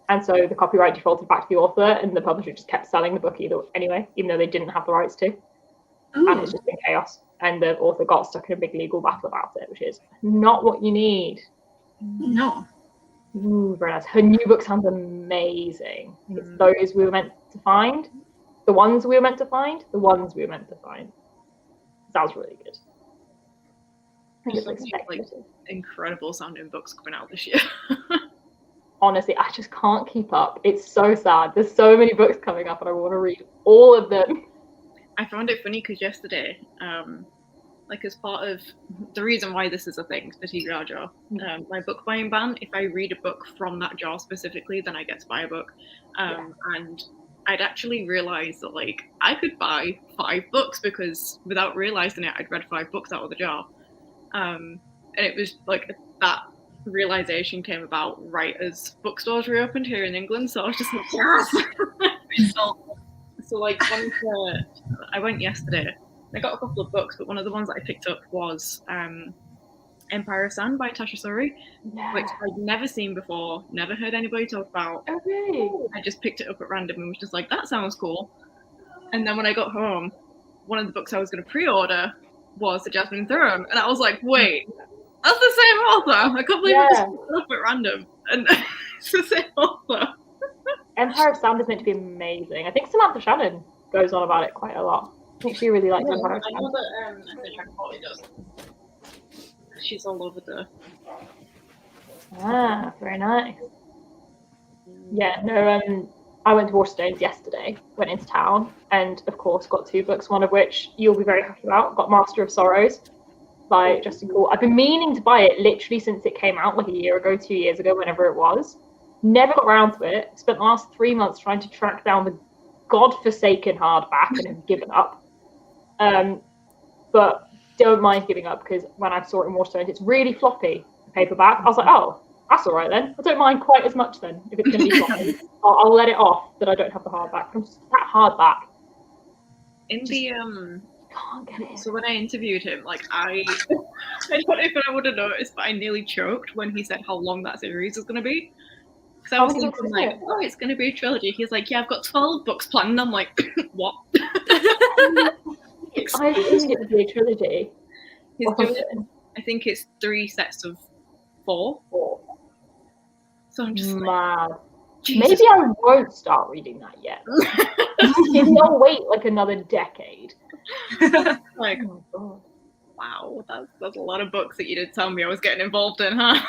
And so the copyright defaulted back to the author and the publisher just kept selling the book anyway, even though they didn't have the rights to. Ooh. And it's just been chaos. And the author got stuck in a big legal battle about it, which is not what you need. No. Ooh, very nice. Her new book sounds amazing. It's those we were meant to find. The ones we were meant to find. The ones we were meant to find. Sounds really good. I think it's like speculative. Incredible sounding books coming out this year. Honestly, I just can't keep up. It's so sad. There's so many books coming up and I want to read all of them. I found it funny because yesterday, like as part of the reason why this is a thing, the TBR jar, my book buying ban, if I read a book from that jar specifically, then I get to buy a book. And I'd actually realised that like I could buy 5 books because without realising it, I'd read 5 books out of the jar. And it was like that realisation came about right as bookstores reopened here in England. So I was just like, yes! So like I went yesterday. I got a couple of books, but one of the ones that I picked up was Empire of Sand by Tasha Suri, Yeah. which I'd never seen before, never heard anybody talk about. Okay. I just picked it up at random and was just like, that sounds cool. And then when I got home, one of the books I was going to pre-order was The Jasmine Throne, and I was like, wait, that's the same author. I can't believe I just picked it up at random, and it's the same author. Empire of Sand is meant to be amazing. I think Samantha Shannon goes on about it quite a lot. I think she really likes Empire of I Sand. know that I think Jack Polly does. She's all over the. Ah, very nice. Yeah, no, I went to Waterstones yesterday, went into town, and of course got 2 books, one of which you'll be very happy about. Got Master of Sorrows by Justin Gould. I've been meaning to buy it literally since it came out, like a year ago, 2 years ago, whenever it was. Never got around to it. Spent the last 3 months trying to track down the godforsaken hardback and have given up. But don't mind giving up, because when I saw it in Waterstones, it's really floppy, the paperback. I was like, oh, that's all right then. I don't mind quite as much then, if it's going to be floppy. I'll let it off that I don't have the hardback. I'm just that hardback. In the Can't get it. So when I interviewed him, like I don't know if I would have noticed, but I nearly choked when he said how long that series was going to be. Because I was thinking like, oh, it's going to be a trilogy. He's like, yeah, I've got 12 books planned. And I'm like, what? I assumed it would be a trilogy. He's doing, I think it's 3 sets of 4. So I'm just mad. Jesus. Maybe I won't start reading that yet. Maybe I'll wait like another decade. Like, Oh my god. wow, that's a lot of books that you didn't tell me I was getting involved in, huh?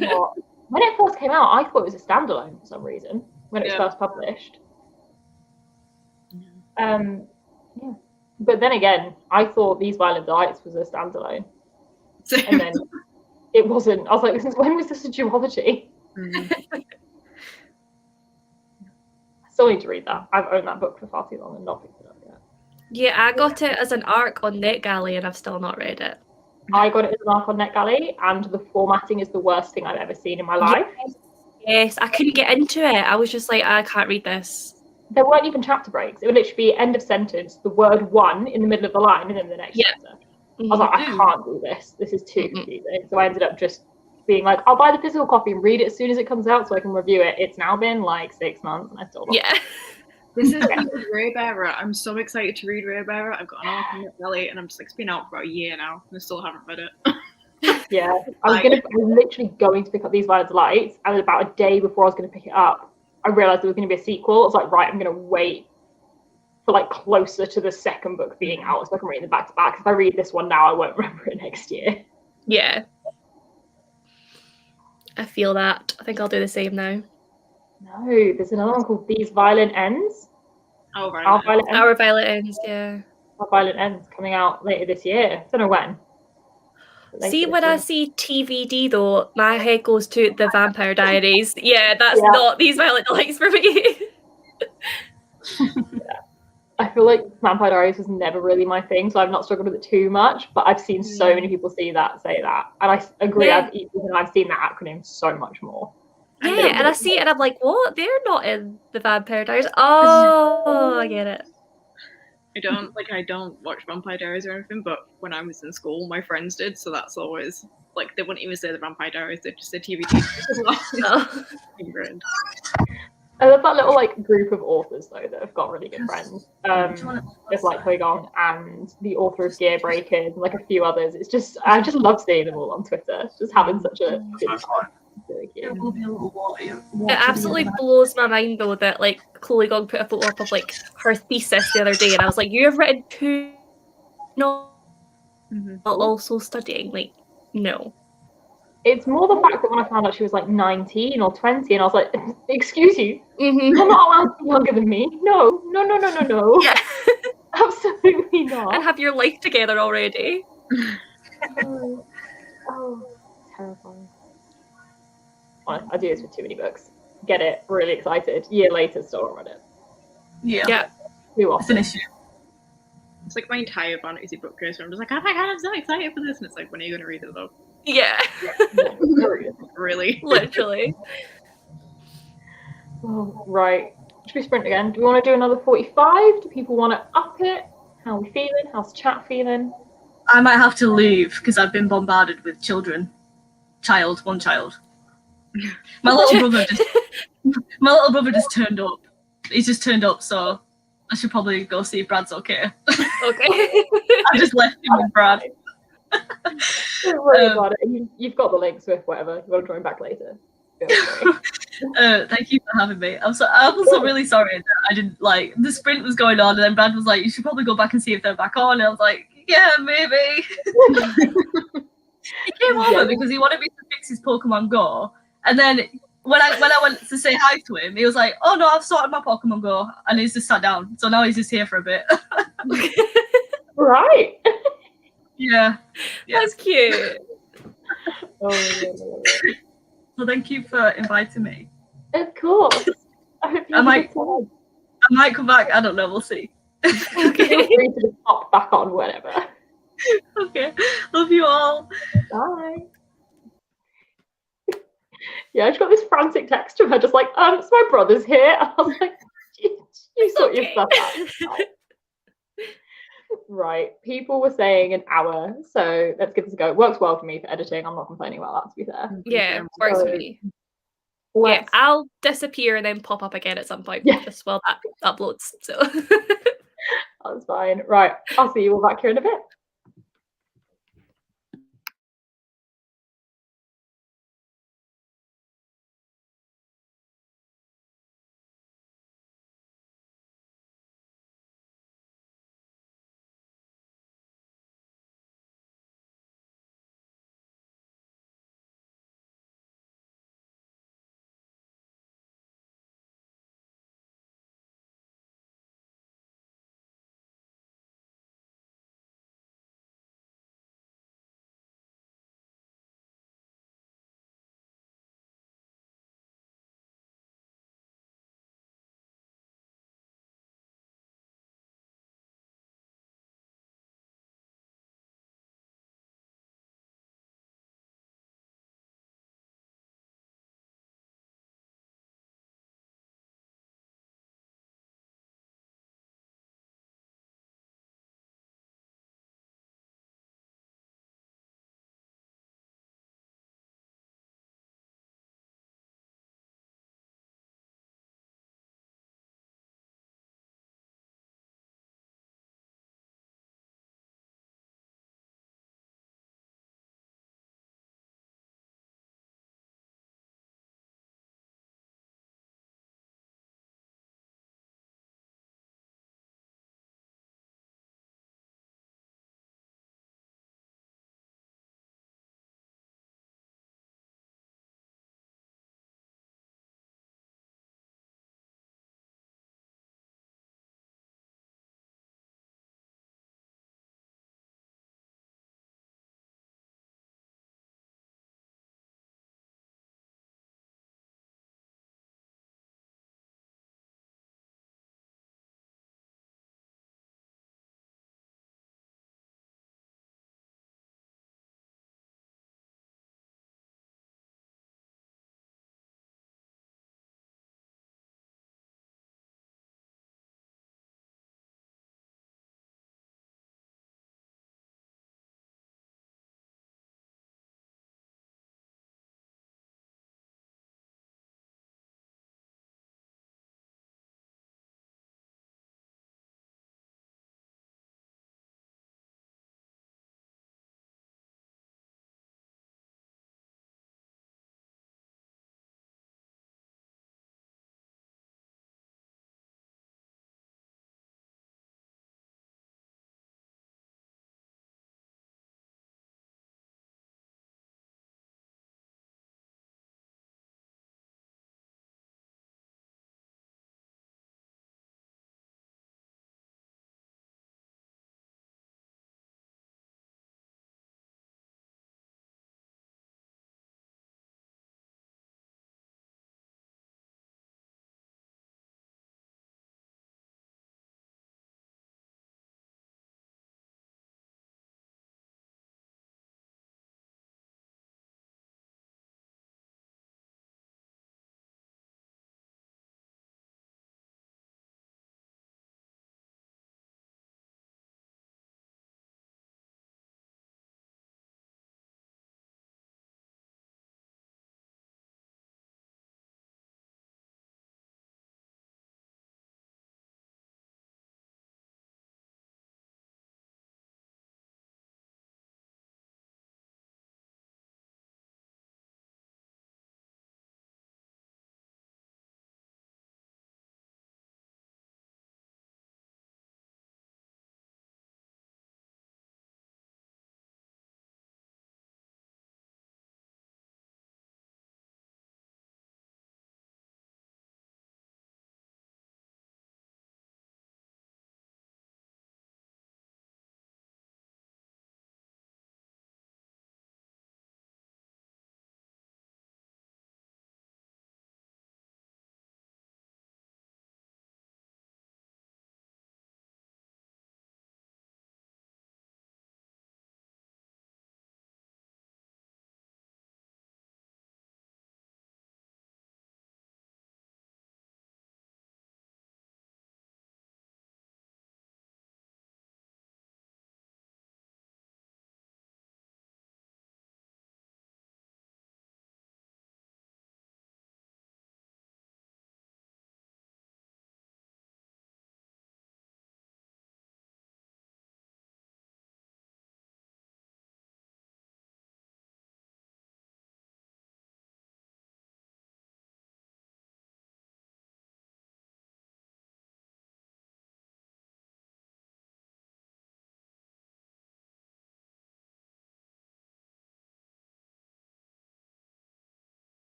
What? When it first came out, I thought it was a standalone for some reason, when it was first published. Yeah. But then again, I thought These Violent Delights was a standalone. And then it wasn't. I was like, since when was this a duology? I still need to read that. I've owned that book for far too long and not picked it up yet. Yeah, I got it as an ARC on NetGalley and I've still not read it. I got it as an ARC on NetGalley, and the formatting is the worst thing I've ever seen in my life. Yes, I couldn't get into it. I was just like, I can't read this. There weren't even chapter breaks. It would literally be end of sentence, the word one in the middle of the line, and then the next chapter. I was like, I can't do this. This is too confusing. So I ended up just being like, I'll buy the physical copy and read it as soon as it comes out so I can review it. It's now been like 6 months and I still don't. Yeah. This is Readathon. I'm so excited to read Readathon. I've got an arc on belly and I'm just like, it's been out for about a year now and I still haven't read it. Yeah. I was literally going to pick up These Violent Delights, and about a day before I was going to pick it up, I realised there was going to be a sequel. I was like, right, I'm going to wait for like closer to the second book being out so I can read them back to back. If I read this one now, I won't remember it next year. Yeah. I feel that. I think I'll do the same now. No, there's another one called These Violent Ends. Oh, right. Our Violent Ends. Our Violet Ends, yeah. Our Violent Ends coming out later this year. Don't know when. See, when I see TVD though, my head goes to The Vampire Diaries. Yeah, that's not These Violet Delights for me. I feel like Vampire Diaries was never really my thing, so I've not struggled with it too much, but I've seen so many people say that. And I agree, Yeah. I've seen that acronym so much more. Yeah, and I see it and I'm like, what? They're not in The Vampire Diaries. Oh, I get it. I don't watch Vampire Diaries or anything, but when I was in school, my friends did, so that's always, like, they wouldn't even say The Vampire Diaries, they'd just say TVD. Oh. I love that little like group of authors though that have got really good friends. There's like Hoigong and the author of Gear Breakers and like a few others. It's just, I just love seeing them all on Twitter, just having such a good time. Really cute. It absolutely blows my mind though that like Chloe Gong put a photo up of like her thesis the other day, and I was like, you have written 2 novels while also studying? Like, no. It's more the fact that when I found out she was like 19 or 20, and I was like, excuse you, Mm-hmm. you're not allowed to be younger than me. No. Yeah. Absolutely not. And have your life together already. Oh, terrifying. I do this with too many books. Get it, really excited. Year later, still haven't read it. Yeah. Too often. It's an issue. It's like my entire fantasy book case where I'm just like, oh my god, I'm so excited for this. And it's like, when are you going to read it though? Yeah. Really? Literally. Oh, right. Should we sprint again? Do we want to do another 45? Do people want to up it? How are we feeling? How's chat feeling? I might have to leave because I've been bombarded with children. One child. My little brother just turned up. He's just turned up, so I should probably go see if Brad's okay. Okay. I just left him with Brad. Don't worry about it. You've got the links with whatever. You want to join back later. Thank you for having me. I'm also really sorry that I didn't like the sprint was going on, and then Brad was like, "You should probably go back and see if they're back on." And I was like, "Yeah, maybe." He came over because he wanted me to fix his Pokemon Go, and then when I went to say hi to him, he was like, "Oh no, I've sorted my Pokemon Go," and he's just sat down. So now he's just here for a bit. Right. Yeah. That's cute. Oh, So thank you for inviting me. of course. I hope you I have a might- good time. I might come back. I don't know. We'll see. Feel free to just pop back on whenever. Okay. Love you all. Bye. Yeah, I just got this frantic text from her, just like, so my brother's here. I was like, you sort your stuff out. Right. People were saying an hour, so let's give this a go. It works well for me for editing. I'm not complaining about that, to be fair. Yeah, works for me. Yeah, Let's- I'll disappear and then pop up again at some point. Yeah. Just while that uploads. So That's fine. Right. I'll see you all back here in a bit.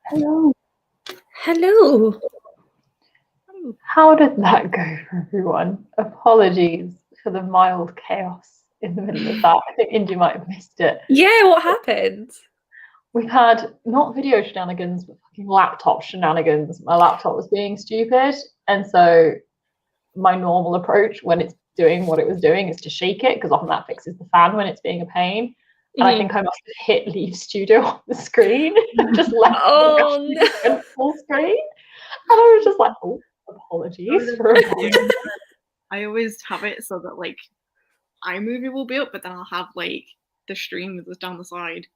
Hello. Hello. How did that go for everyone? Apologies for the mild chaos in the middle of that. I think Indy might have missed it. Yeah, what happened? We've had not video shenanigans, but fucking laptop shenanigans. My laptop was being stupid, and so my normal approach when it's doing what it was doing is to shake it, because often that fixes the fan when it's being a pain. And I think I must have hit leave studio on the screen and just left the full screen. And I was just like, oh, apologies for I always have it so that like iMovie will be up, but then I'll have like the stream that's down the side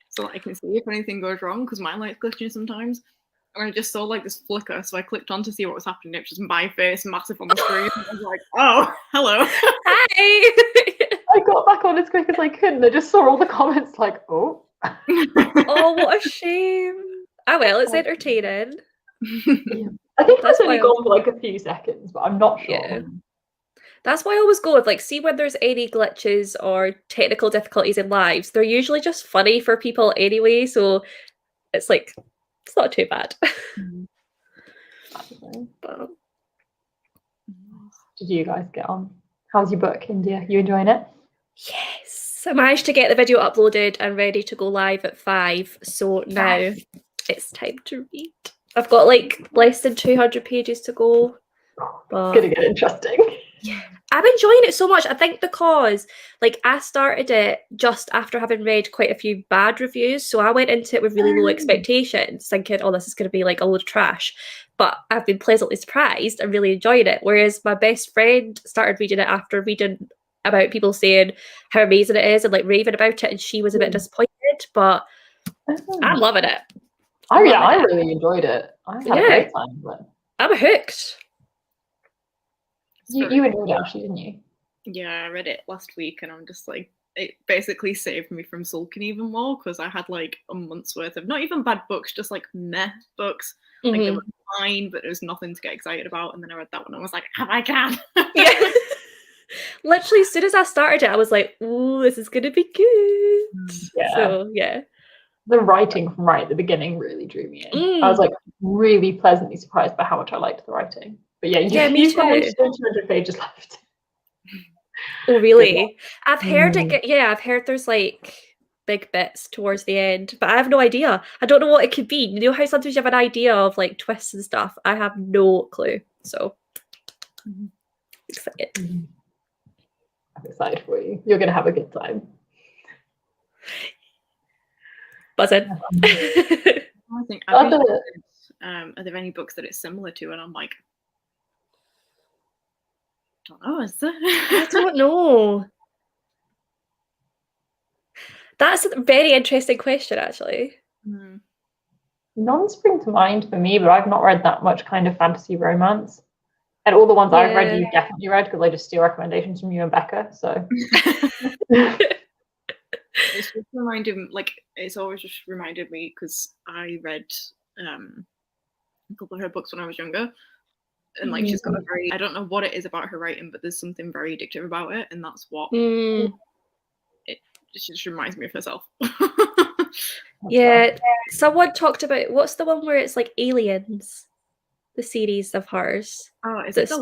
so that I can see if anything goes wrong, because mine likes glitching sometimes. And I just saw like this flicker, so I clicked on to see what was happening. It was just my face massive on the screen. I was like, oh, hello. Hi. I got back on as quick as I could, and I just saw all the comments like, oh. Oh, what a shame. Oh well, it's entertaining. Yeah. I think that's only gone for like a few seconds, but I'm not sure. Yeah. That's why I always go with like, see when there's any glitches or technical difficulties in lives, they're usually just funny for people anyway, so it's like, it's not too bad. But... Did you guys get on? How's your book, India? You enjoying it? Yes, I managed to get the video uploaded and ready to go live at 5, so now it's time to read. I've got like less than 200 pages to go. But... It's gonna get interesting. Yeah, I'm enjoying it so much. I think because like I started it just after having read quite a few bad reviews, so I went into it with really low expectations, thinking, oh, this is going to be like a load of trash. But I've been pleasantly surprised and really enjoyed it. Whereas my best friend started reading it after reading about people saying how amazing it is and like raving about it, and she was a bit disappointed. But I'm loving it. I really enjoyed it. I had a great time. But... I'm hooked. You enjoyed it actually, didn't you? Yeah, I read it last week, and I'm just like, it basically saved me from sulking even more, because I had like a month's worth of not even bad books, just like meh books. Like they were fine, but there was nothing to get excited about. And then I read that one, and I was like, oh my god. Yeah. Literally, as soon as I started it, I was like, ooh, this is gonna be good. Yeah. So yeah. The writing from right at the beginning really drew me in. I was like really pleasantly surprised by how much I liked the writing. But yeah, you've got like 200 pages left. Oh really? I've heard I've heard there's like big bits towards the end, but I have no idea. I don't know what it could be. You know how sometimes you have an idea of like twists and stuff? I have no clue. So excited. I'm excited for you. You're gonna have a good time. Buzzing. I think are there any books that it's similar to? And I'm like, I don't know, is there? I don't know. That's a very interesting question, actually. None spring to mind for me, but I've not read that much kind of fantasy romance. And all the ones I've read, you've definitely read, because I just steal recommendations from you and Becca. So it's just reminded, like, it's always just reminded me, because I read a couple of her books when I was younger, and like she's got a very, I don't know what it is about her writing, but there's something very addictive about it, and that's what it just reminds me of herself. Yeah, someone talked about, what's the one where it's like aliens, the series of hers? Oh, is it the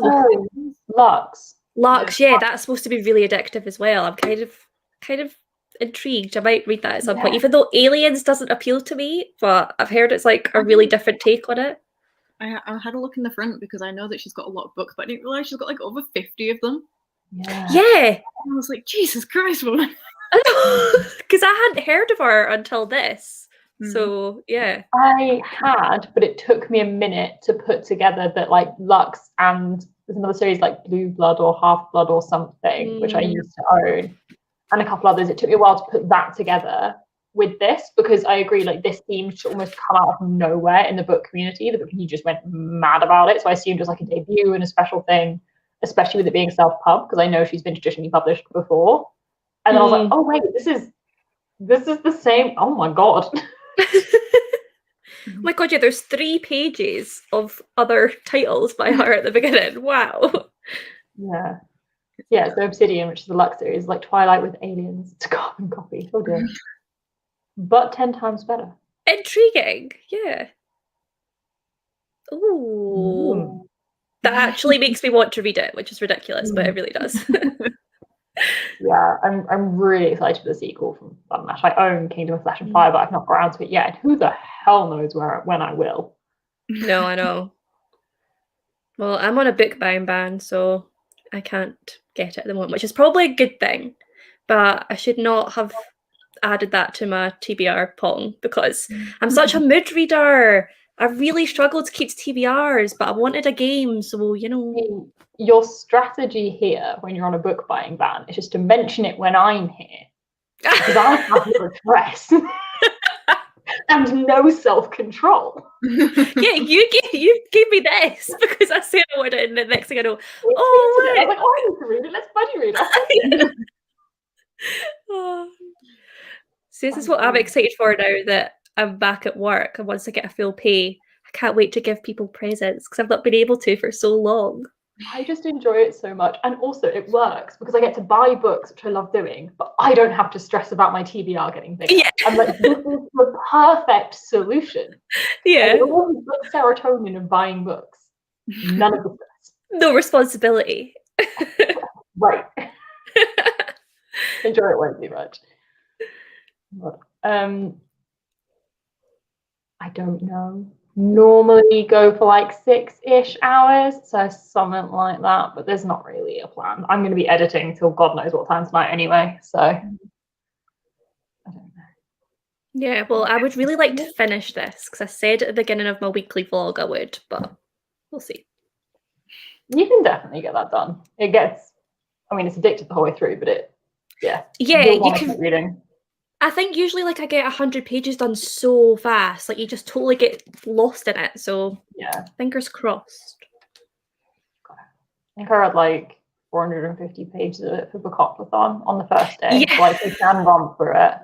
Lux? Lux, yeah, that's supposed to be really addictive as well. I'm kind of intrigued. I might read that at some point, even though aliens doesn't appeal to me, but I've heard it's like a really different take on it. I had a look in the front, because I know that she's got a lot of books, but I didn't realize she's got like over 50 of them. Yeah. I was like, Jesus Christ, woman. Because I hadn't heard of her until this. So yeah, I had, but it took me a minute to put together that like Lux and there's another series like Blue Blood or Half Blood or something, which I used to own, and a couple others. It took me a while to put that together with this, because I agree, like this seems to almost come out of nowhere in the book community. The book community just went mad about it, so I assumed it was like a debut and a special thing, especially with it being self-pub, because I know she's been traditionally published before. And then I was like, oh wait, this is the same. Oh my god. Oh my god, yeah, there's 3 pages of other titles by her at the beginning. Wow. Yeah, so Obsidian, which is the Lux series, like Twilight with aliens. It's a carbon copy. Oh dear. But 10 times better. Intriguing. Yeah. Ooh. That actually makes me want to read it, which is ridiculous, but it really does. Yeah, I'm really excited for the sequel from Fun Mash. I own Kingdom of Flesh and Fire, but I've not got around to it yet. And who the hell knows when I will? No, I know. Well, I'm on a book buying ban, so I can't get it at the moment, which is probably a good thing. But I should not have added that to my TBR pong because I'm such a mood reader. I really struggled to keep TBRs, but I wanted a game, so you know. Your strategy here when you're on a book buying ban is just to mention it when I'm here. Because I have no address and no self-control. Yeah, you gave me this because I said I wanted it, and the next thing I know, oh, I was like, I need to read it. Let's buddy read it. Oh. So this is what I'm excited for now that I'm back at work, and once I get a full pay, I can't wait to give people presents because I've not been able to for so long. I just enjoy it so much, and also it works because I get to buy books, which I love doing, but I don't have to stress about my TBR getting bigger. Yeah. I'm like, this is the perfect solution. Yeah. All the serotonin of buying books, none of the stress. No responsibility. Right. Enjoy it way too much. But, I don't know. Normally go for like 6-ish hours, so something like that, but there's not really a plan. I'm going to be editing till God knows what time tonight anyway, so I don't know. Yeah, well, I would really like to finish this because I said at the beginning of my weekly vlog I would, but we'll see. You can definitely get that done. It gets, I mean, it's addictive the whole way through, but yeah, you can reading. I think usually like I get 100 pages done so fast, like you just totally get lost in it. So yeah, fingers crossed. I think I read like 450 pages of it for Readathon on the first day. Yeah. Like we can run through it.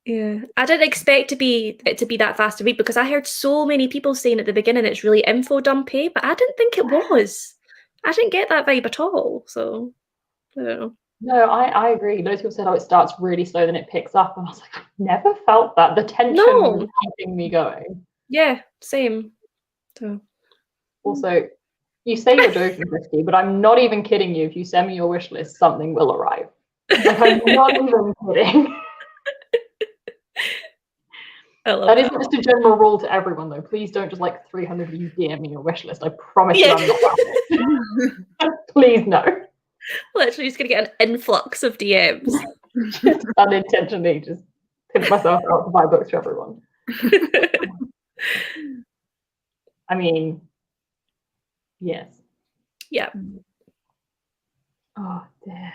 Yeah, I didn't expect it to be that fast to read because I heard so many people saying at the beginning it's really info dumpy, but I didn't think it was. I didn't get that vibe at all. So I don't know. No, I agree. Loads of people said, oh, it starts really slow, then it picks up. And I was like, I've never felt that. The tension was keeping me going. Yeah, same. So. Also, you say you're joking, Christy, but I'm not even kidding you. If you send me your wish list, something will arrive. Like, I'm not even kidding. That isn't just a general rule to everyone, though. Please don't just like 300 of you DM me your wish list. I promise you I'm not laughing. Please no. Literally just gonna get an influx of DMs. Unintentionally just pimp myself out to buy books for everyone. I mean, yes. Yeah. Oh dear.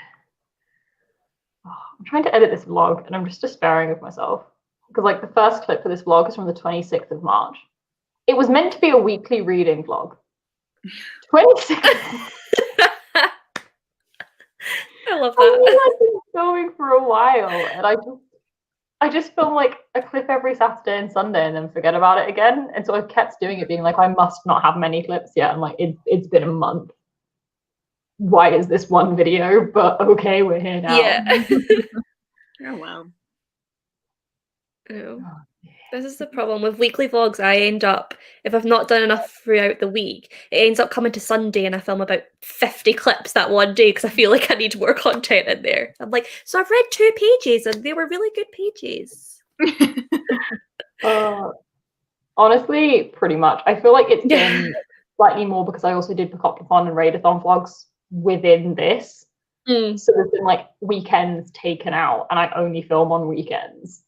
Oh, I'm trying to edit this vlog and I'm just despairing of myself. Because like the first clip for this vlog is from the 26th of March. It was meant to be a weekly reading vlog. 26th. I love that. I've been filming for a while, and I just film like a clip every Saturday and Sunday, and then forget about it again. And so I kept doing it, being like, I must not have many clips yet. I'm like, it's been a month. Why is this one video? But okay, we're here now. Yeah. Oh wow. Oh. This is the problem with weekly vlogs. I end up, if I've not done enough throughout the week, it ends up coming to Sunday and I film about 50 clips that one day because I feel like I need more content in there. I'm like, so I've read 2 pages and they were really good pages. Honestly, pretty much. I feel like it's been slightly more because I also did Readathon and Readathon vlogs within this. So there's been like weekends taken out and I only film on weekends.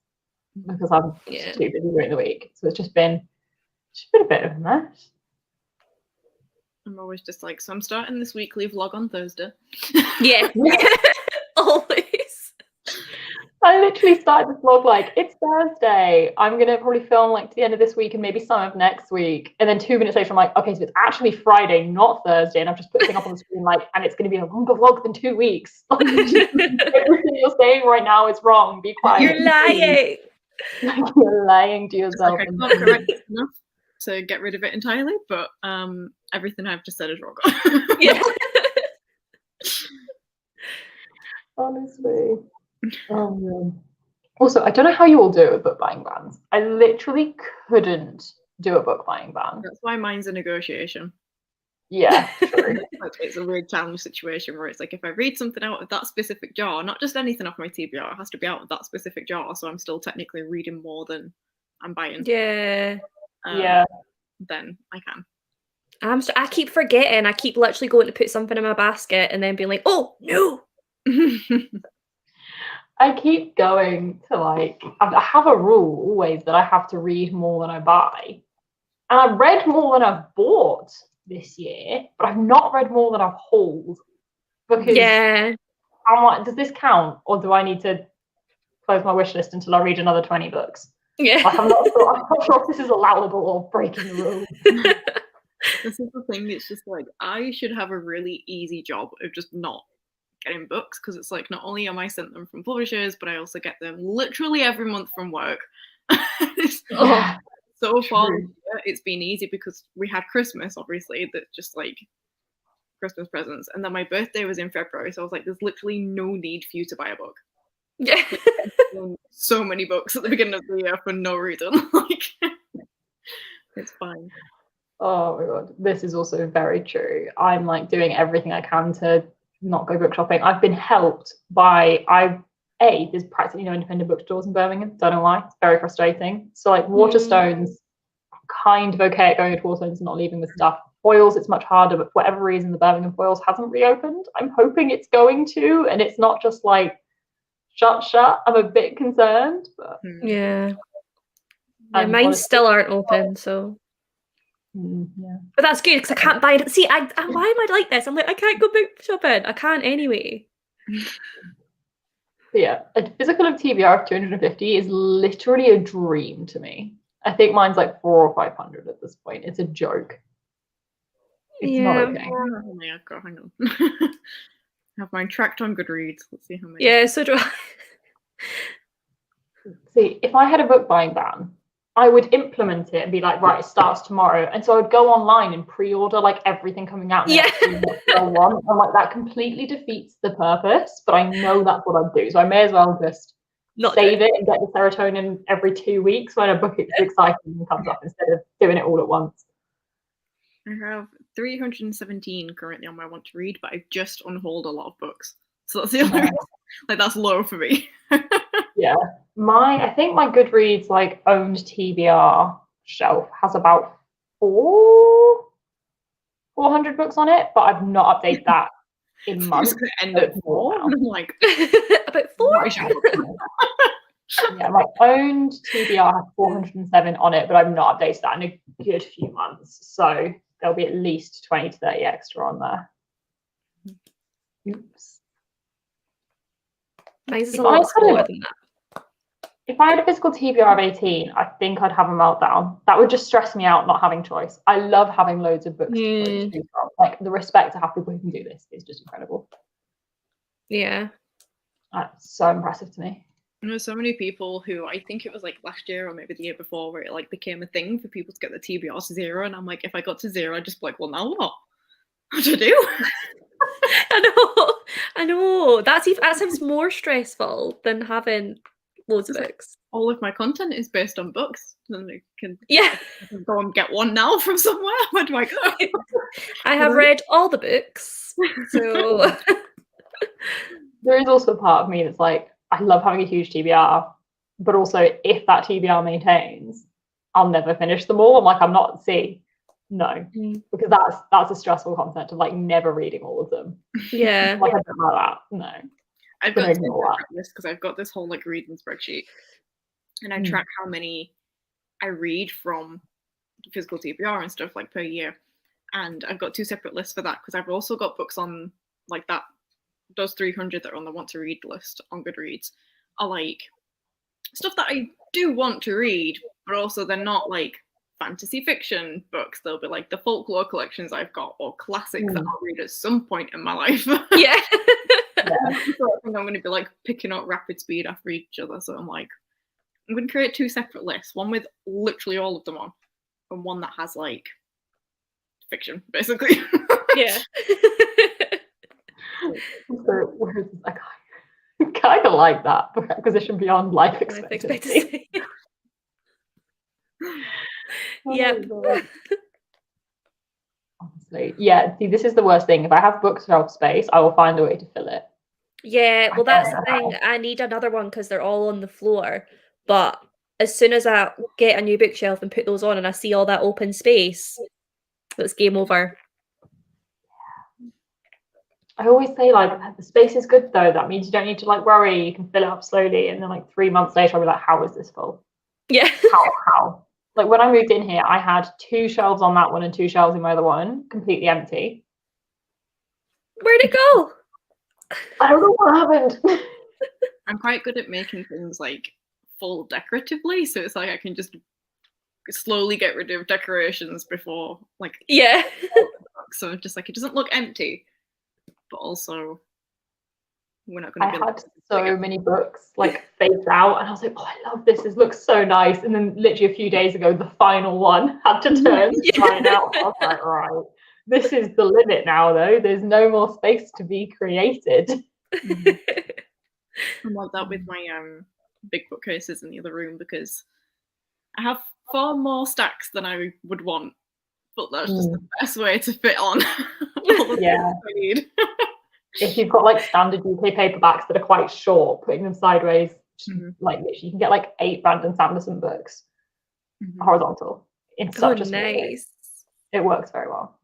Because I'm too busy during the week. So it's just been a bit of a mess. I'm always just like, so I'm starting this weekly vlog on Thursday. Yeah. Always. I literally started this vlog like, it's Thursday. I'm going to probably film like to the end of this week and maybe some of next week. And then 2 minutes later, I'm like, okay, so it's actually Friday, not Thursday. And I've just put the thing up on the screen like, and it's going to be a longer vlog than 2 weeks. Everything you're saying right now is wrong. Be quiet. You're lying. You're lying to yourself. Like, I can't correct it enough to get rid of it entirely, but everything I've just said is wrong. Yeah. Honestly. Oh man. Also, I don't know how you all do it with book buying bans. I literally couldn't do a book buying ban. That's why mine's a negotiation. Yeah, true. It's a weird challenge situation where it's like if I read something out of that specific jar, not just anything off my TBR, it has to be out of that specific jar, so I'm still technically reading more than I'm buying. Yeah. Yeah. Then I can. I keep forgetting. I keep literally going to put something in my basket and then being like, oh no. I keep going to like, I have a rule always that I have to read more than I buy. And I've read more than I've bought this year, but I've not read more than I've hauled. Because I'm like, does this count? Or do I need to close my wish list until I read another 20 books? Yeah. Like, I'm not sure if this is allowable or breaking the rules. This is the thing, it's just like, I should have a really easy job of just not getting books, because it's like, not only am I sent them from publishers, but I also get them literally every month from work. Yeah. So far, it's been easy because we had Christmas, obviously, that just like Christmas presents, and then my birthday was in February, so I was like, there's literally no need for you to buy a book. Yeah. So many books at the beginning of the year for no reason. Like, it's fine. Oh my god, this is also very true. I'm like doing everything I can to not go book shopping. I've been helped by there's practically no independent bookstores in Birmingham. Don't know why. It's very frustrating. So like Waterstones, I'm kind of okay at going to Waterstones and not leaving with stuff. Foyles, it's much harder, but for whatever reason, the Birmingham Foyles hasn't reopened. I'm hoping it's going to, and it's not just like shut. I'm a bit concerned, but yeah, mine still aren't open, so. Yeah. But that's good because I can't buy it. See, why am I like this? I'm like, I can't go book shopping. I can't anyway. But yeah, a physical of TBR of 250 is literally a dream to me. I think mine's like 400 or 500 at this point. It's a joke. It's not okay. Hang on. I have mine tracked on Goodreads. Let's see how many. Yeah, so do I. See, if I had a book buying ban, I would implement it and be like, right, it starts tomorrow. And so I'd go online and pre-order like everything coming out next week I want. And like that completely defeats the purpose, but I know that's what I'd do. So I may as well just save it and get the serotonin every 2 weeks when a book is exciting and comes up instead of doing it all at once. I have 317 currently on my want to read, but I've just unhauled a lot of books. So that's the other like that's low for me. Yeah. I think my Goodreads like owned TBR shelf has about 400 books on it, but I've not updated that in months. It's gonna end at 4. I'm like about 4. Yeah, my owned TBR has 407 on it, but I've not updated that in a good few months. So there'll be at least 20 to 30 extra on there. Oops. Mine's a lot smaller than that. If I had a physical TBR of 18, I think I'd have a meltdown. That would just stress me out not having choice. I love having loads of books to choose from. Like the respect to have people who can do this is just incredible. Yeah. That's so impressive to me. There's so many people who I think it was like last year or maybe the year before where it like became a thing for people to get the TBR to 0, and I'm like, if I got to 0, I'd just be like, well, now what? What do I do? I know. That sounds more stressful than having loads of books. All of my content is based on books. Then I can go and get one now from somewhere. Where do I go? I have read all the books, so there is also a part of me that's like, I love having a huge TBR, but also if that TBR maintains, I'll never finish them all. I'm like, I'm not because that's a stressful concept of like never reading all of them. Yeah, like I don't like that. No, I've got this because I've got this whole like reading spreadsheet, and I track how many I read from physical TBR and stuff like per year, and I've got 2 separate lists for that because I've also got books on like that. Those 300 that are on the want to read list on Goodreads are like stuff that I do want to read, but also they're not like fantasy fiction books. They'll be like the folklore collections I've got or classics that I'll read at some point in my life. Yeah. So I think I'm going to be like picking up rapid speed after each other. So I'm like, I'm going to create 2 separate lists, one with literally all of them on, and one that has like fiction, basically. Yeah. So where is this? Kind of like that, for acquisition beyond life expectancy. Yep. Honestly, yeah. See, this is the worst thing. If I have bookshelf space, I will find a way to fill it. Yeah, well, that's the know thing. I need another one because they're all on the floor. But as soon as I get a new bookshelf and put those on and I see all that open space, it's game over. I always say, like, the space is good though. That means you don't need to like worry. You can fill it up slowly, and then like 3 months later, I'll be like, how is this full? Yeah. How? Like when I moved in here, I had 2 shelves on that one and 2 shelves in my other one, completely empty. Where'd it go? I don't know what happened. I'm quite good at making things like full decoratively, so it's like I can just slowly get rid of decorations before like Yeah. so just like it doesn't look empty, but also we're not going to be I had so many books like faced out, and I was like, oh, I love this. This looks so nice. And then literally a few days ago, the final one had to turn right out. I was like, right, this is the limit now, though. There's no more space to be created. I'm like that with my big bookcases in the other room because I have 4 more stacks than I would want, but that's just the best way to fit on all the things I need. If you've got like standard UK paperbacks that are quite short, putting them sideways, like literally, you can get like 8 Brandon Sanderson books horizontal in such a small space. It works very well.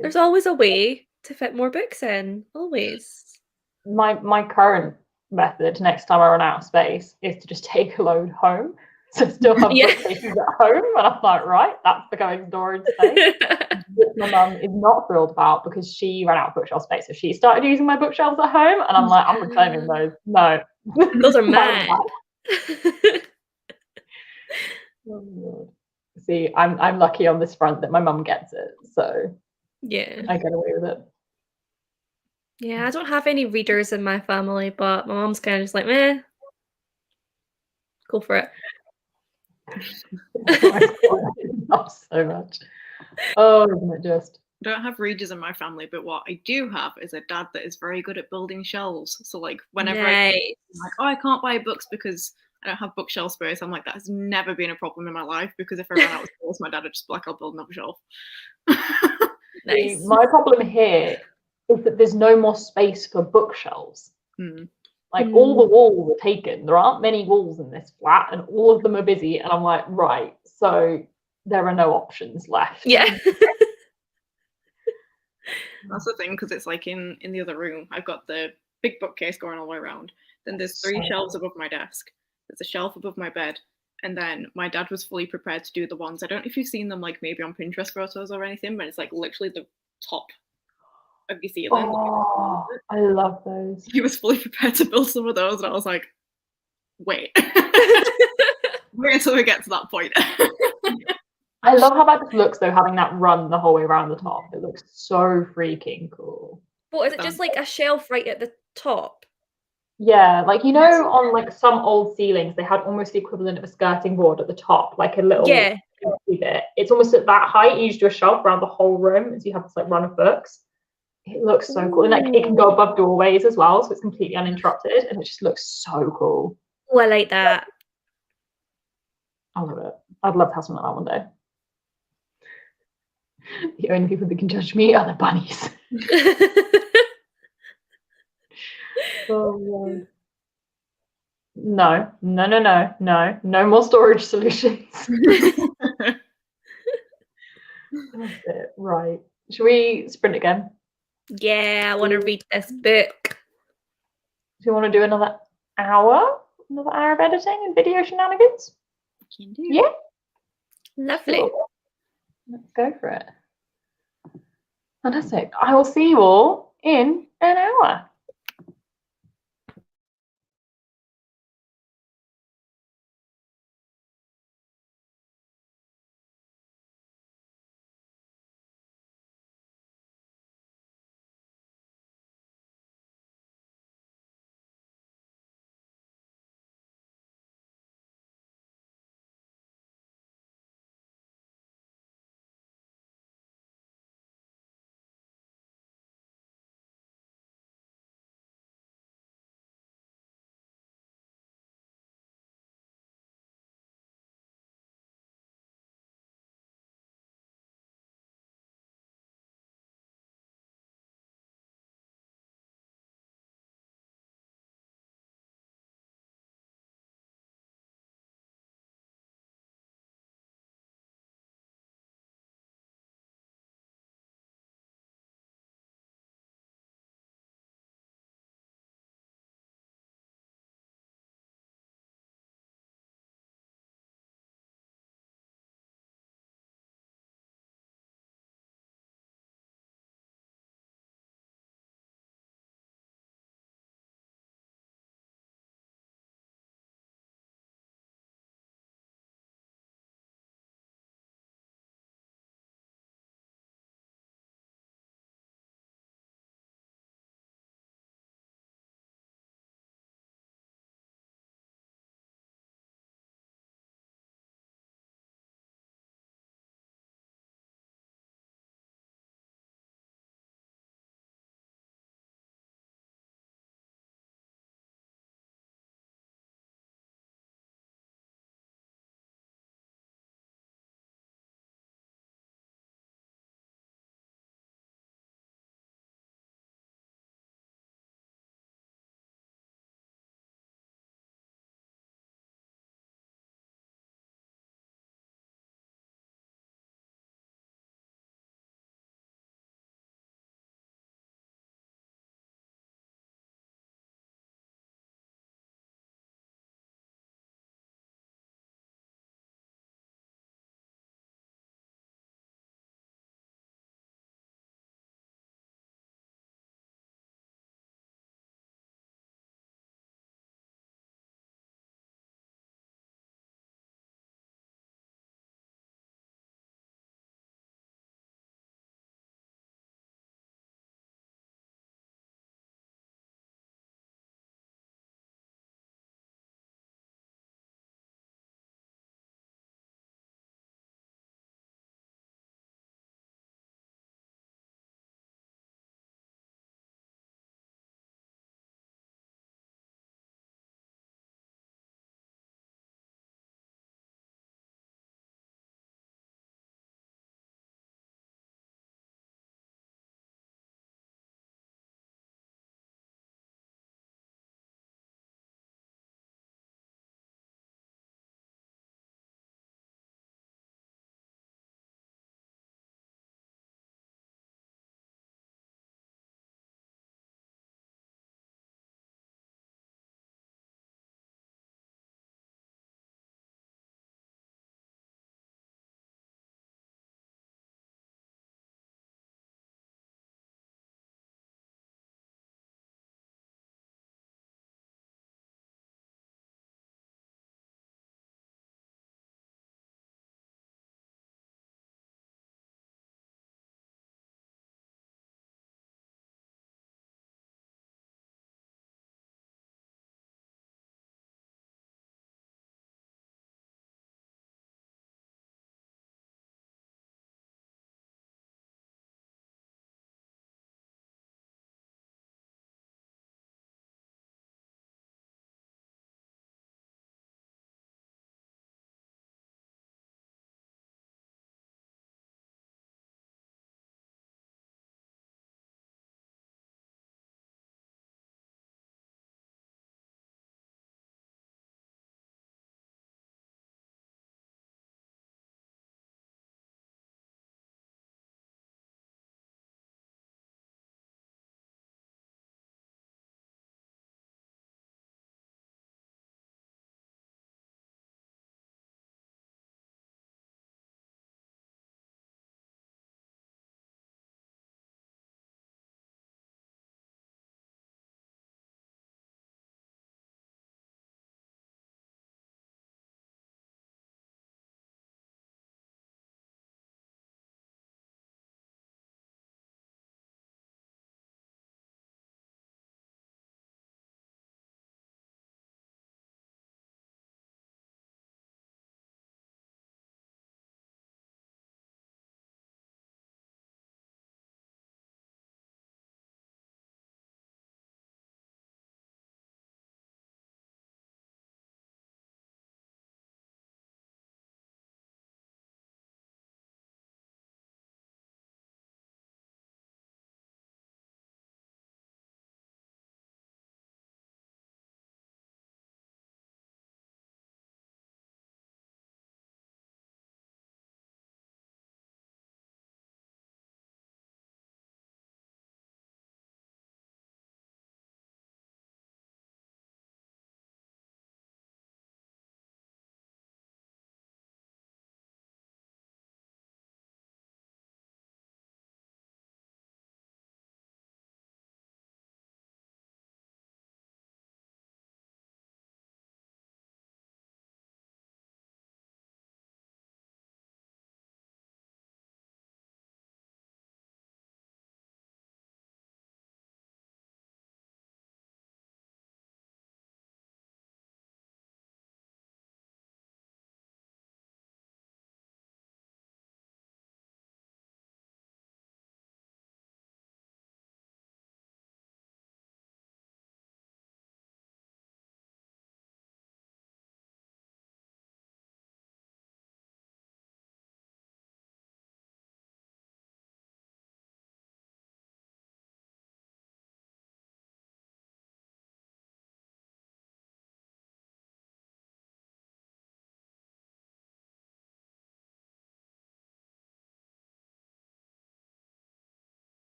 There's always a way to fit more books in. Always. My current method next time I run out of space is to just take a load home. So still have bookcases at home, and I'm like, right, that's the going storage space. Which my mum is not thrilled about because she ran out of bookshelf space. So she started using my bookshelves at home, and I'm like, I'm returning those. No. Those are mine. Oh, see, I'm lucky on this front that my mum gets it. So yeah, I get away with it. Yeah, I don't have any readers in my family, but my mom's kind of just like, meh, go for it. Not so much. Oh, isn't it just? I don't have readers in my family, but what I do have is a dad that is very good at building shelves. So like whenever I'm like, oh, I can't buy books because I don't have bookshelf space, I'm like, that has never been a problem in my life because if I ran out of space, my dad would just be like, I'll build another shelf. Nice. My problem here is that there's no more space for bookshelves. Like all the walls are taken. There aren't many walls in this flat, and all of them are busy. And I'm like, right, so there are no options left. Yeah. That's the thing, because it's like in the other room, I've got the big bookcase going all the way around. Then there's 3 shelves above my desk. There's a shelf above my bed. And then my dad was fully prepared to do the ones. I don't know if you've seen them like maybe on Pinterest photos or anything, but it's like literally the top of your ceiling. Oh, I love those. He was fully prepared to build some of those, and I was like, wait. Wait until we get to that point. I love how that just looks though, having that run the whole way around the top. It looks so freaking cool. What is it, just like a shelf right at the top? Yeah, like you know, on like some old ceilings, they had almost the equivalent of a skirting board at the top, like a little bit. It's almost at that height. You just do a shelf around the whole room, as you have this like run of books. It looks so cool, and like it can go above doorways as well, so it's completely uninterrupted, and it just looks so cool. Oh, I like that. I love it. I'd love to have something like that one day. The only people that can judge me are the bunnies. Oh, Lord. No more storage solutions. That's it. Right. Should we sprint again? Yeah, I want to read this book. Do you want to do another hour of editing and video shenanigans? Can do. Yeah. Lovely. Cool. Let's go for it. Fantastic. I will see you all in an hour.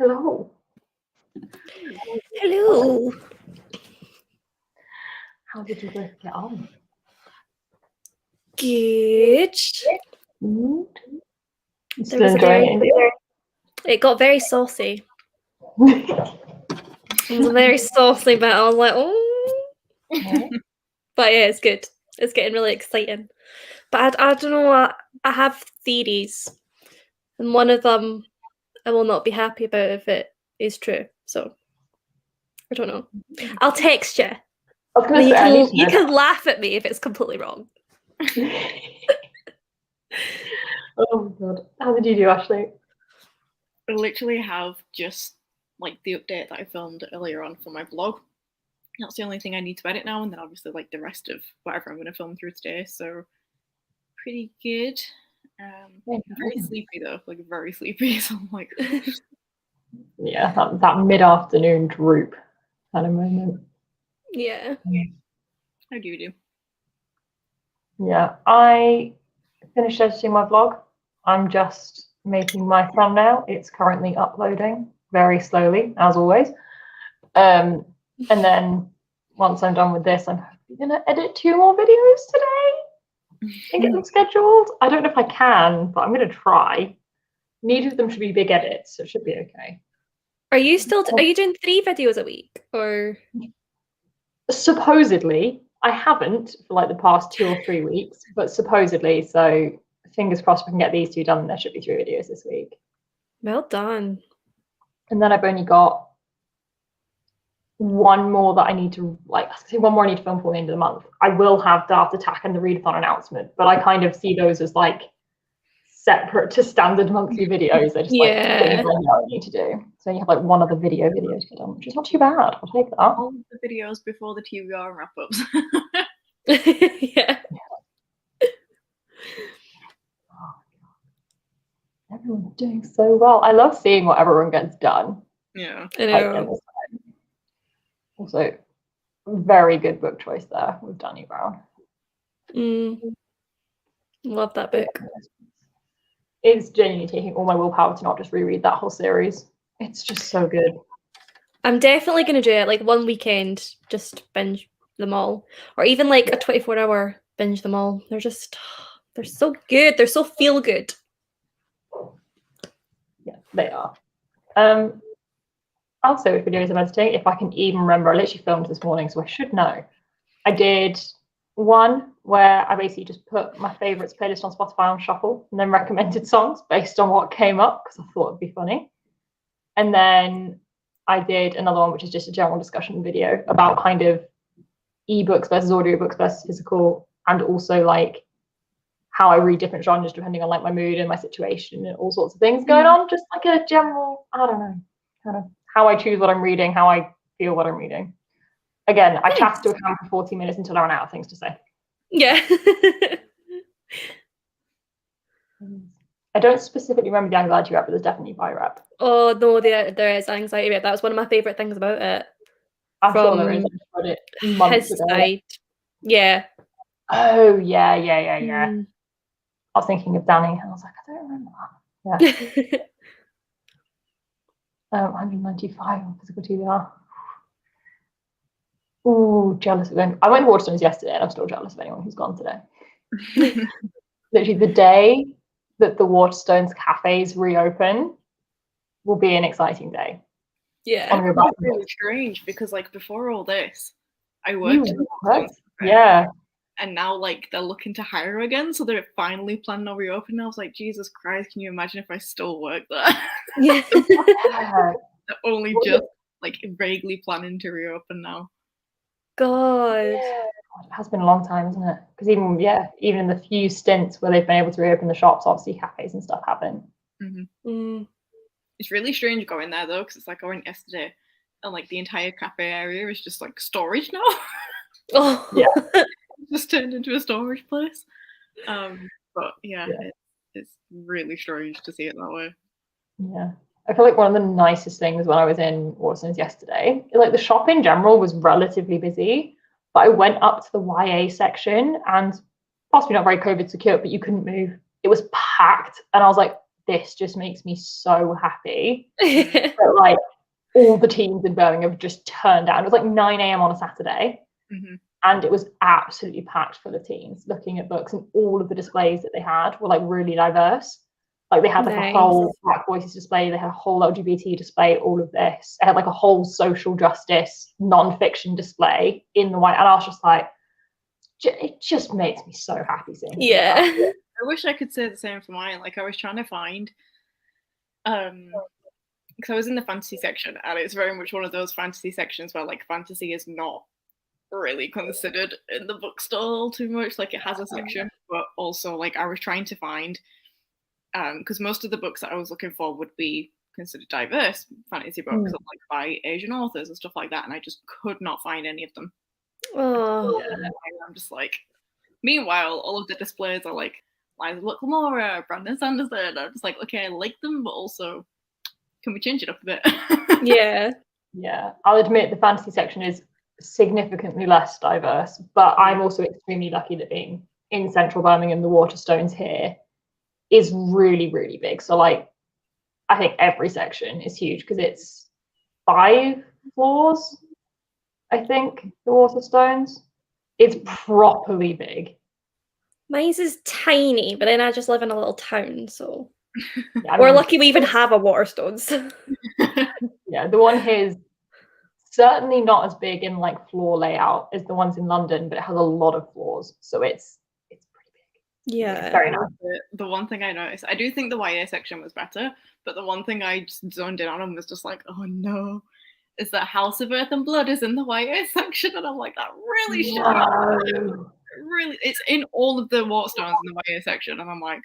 Hello. Hello. How did you both get on? Good. You There still was a enjoying it? It got very saucy. It was a very saucy bit. I was like, oh. But yeah, it's good. It's getting really exciting. But I don't know. I have theories, and one of them I will not be happy about if it is true. So I don't know. I'll text you. I was going to say, I need to You know can laugh at me if it's completely wrong. Oh god. How did you do, Ashley? I literally have just like the update that I filmed earlier on for my vlog. That's the only thing I need to edit now, and then obviously like the rest of whatever I'm going to film through today. So pretty good. I'm very sleepy though, like very sleepy. So I'm like, Yeah, that mid-afternoon droop kind of moment. Yeah. how do you do? Yeah, I finished editing my vlog. I'm just making my thumbnail. It's currently uploading very slowly, as always. And then once I'm done with this, I'm going to edit 2 more videos today and get them scheduled. I don't know if I can, but I'm going to try. Neither of them should be big edits, so it should be okay. Are you doing 3 videos a week or? Supposedly, I haven't for like the past 2 or 3 weeks, but supposedly, so fingers crossed we can get these 2 done. There should be 3 videos this week. Well done. And then I've only got 1 more that I need to, like, I say 1 more I need to film before the end of the month. I will have Daft Attack and the Readathon announcement, but I kind of see those as like separate to standard monthly videos. They're just like things I know I need to do. So you have like 1 other video to get on, which is not too bad. I'll take that. All the videos before the TVR wrap-ups. Yeah. Everyone's doing so well. I love seeing what everyone gets done. Yeah. I know. Also, very good book choice there with Danny Brown. Love that book. It's genuinely taking all my willpower to not just reread that whole series. It's just so good. I'm definitely going to do it like 1 weekend, just binge them all. Or even like a 24-hour binge them all. They're so good. They're so feel good. Yeah, they are. I'll say with videos I'm editing, if I can even remember. I literally filmed this morning, so I should know. I did 1 where I basically just put my favourites playlist on Spotify on shuffle and then recommended songs based on what came up because I thought it'd be funny. And then I did another one which is just a general discussion video about kind of ebooks versus audiobooks versus physical, and also like how I read different genres depending on like my mood and my situation and all sorts of things going on. Just like a general, I don't know, kind of how I choose what I'm reading, how I feel what I'm reading. Again, I chatted to a camera for 40 minutes until I ran out of things to say. Yeah. I don't specifically remember the anxiety rep, but there's definitely bi rep. Oh no, there is anxiety rep. That was one of my favourite things about it. I'm sure there is. I just read it months ago. Side. Yeah. Oh yeah. I was thinking of Danny, and I was like, I don't remember that. Yeah. 195 on physical TBR. Ooh, jealous of them. I went to Waterstones yesterday, and I'm still jealous of anyone who's gone today. Literally, the day that the Waterstones cafes reopen will be an exciting day. Yeah. It's really strange because like before all this, I worked in the Waterstones cafe. Yeah. And now, like, they're looking to hire again, so they're finally planning on reopening. I was like, Jesus Christ, can you imagine if I still work there? Yeah. They're only just, like, vaguely planning to reopen now. God. It has been a long time, isn't it? Because even in the few stints where they've been able to reopen the shops, obviously cafes and stuff happen. It's really strange going there, though, because it's like I went yesterday, and, like, the entire cafe area is just, like, storage now. Oh. Yeah. Just turned into a storage place. But yeah. It's really strange to see it that way. Yeah. I feel like one of the nicest things when I was in Waterstones yesterday, like the shop in general was relatively busy, but I went up to the YA section and possibly not very COVID secure, but you couldn't move. It was packed. And I was like, this just makes me so happy. But like all the teams in Birmingham have just turned down. It was like 9 a.m. on a Saturday. And it was absolutely packed full of teams looking at books, and all of the displays that they had were like really diverse. Like they had like a whole Black Voices display, they had a whole LGBT display, all of this. They had like a whole social justice non-fiction display in the white, and I was just like, it just makes me so happy seeing it. Yeah. I wish I could say the same for mine. Like I was trying to find, because I was in the fantasy section, and it's very much one of those fantasy sections where like fantasy is not really considered in the bookstall too much. Like it has a section, but also like I was trying to find, because most of the books that I was looking for would be considered diverse fantasy books, like by Asian authors and stuff like that, and I just could not find any of them. Oh. I'm just like, meanwhile, all of the displays are like Liza Lamora, Brandon Sanderson. I'm just like, okay, I like them, but also, can we change it up a bit? Yeah, I'll admit the fantasy section is significantly less diverse, but I'm also extremely lucky that being in central Birmingham, the Waterstones here is really, really big. So like, I think every section is huge because it's 5 floors, I think, the Waterstones. It's properly big. Mine's is tiny, but then I just live in a little town, so Yeah, we're lucky we even have a Waterstones. Yeah, the one here is certainly not as big in like floor layout as the ones in London, but it has a lot of floors, so it's pretty big. Yeah, it's very nice. The one thing I noticed, I do think the YA section was better, but the one thing I just zoned in on and was just like, oh no, is that House of Earth and Blood is in the YA section, and I'm like, that really should. No. Really, it's in all of the Waterstones in the YA section, and I'm like,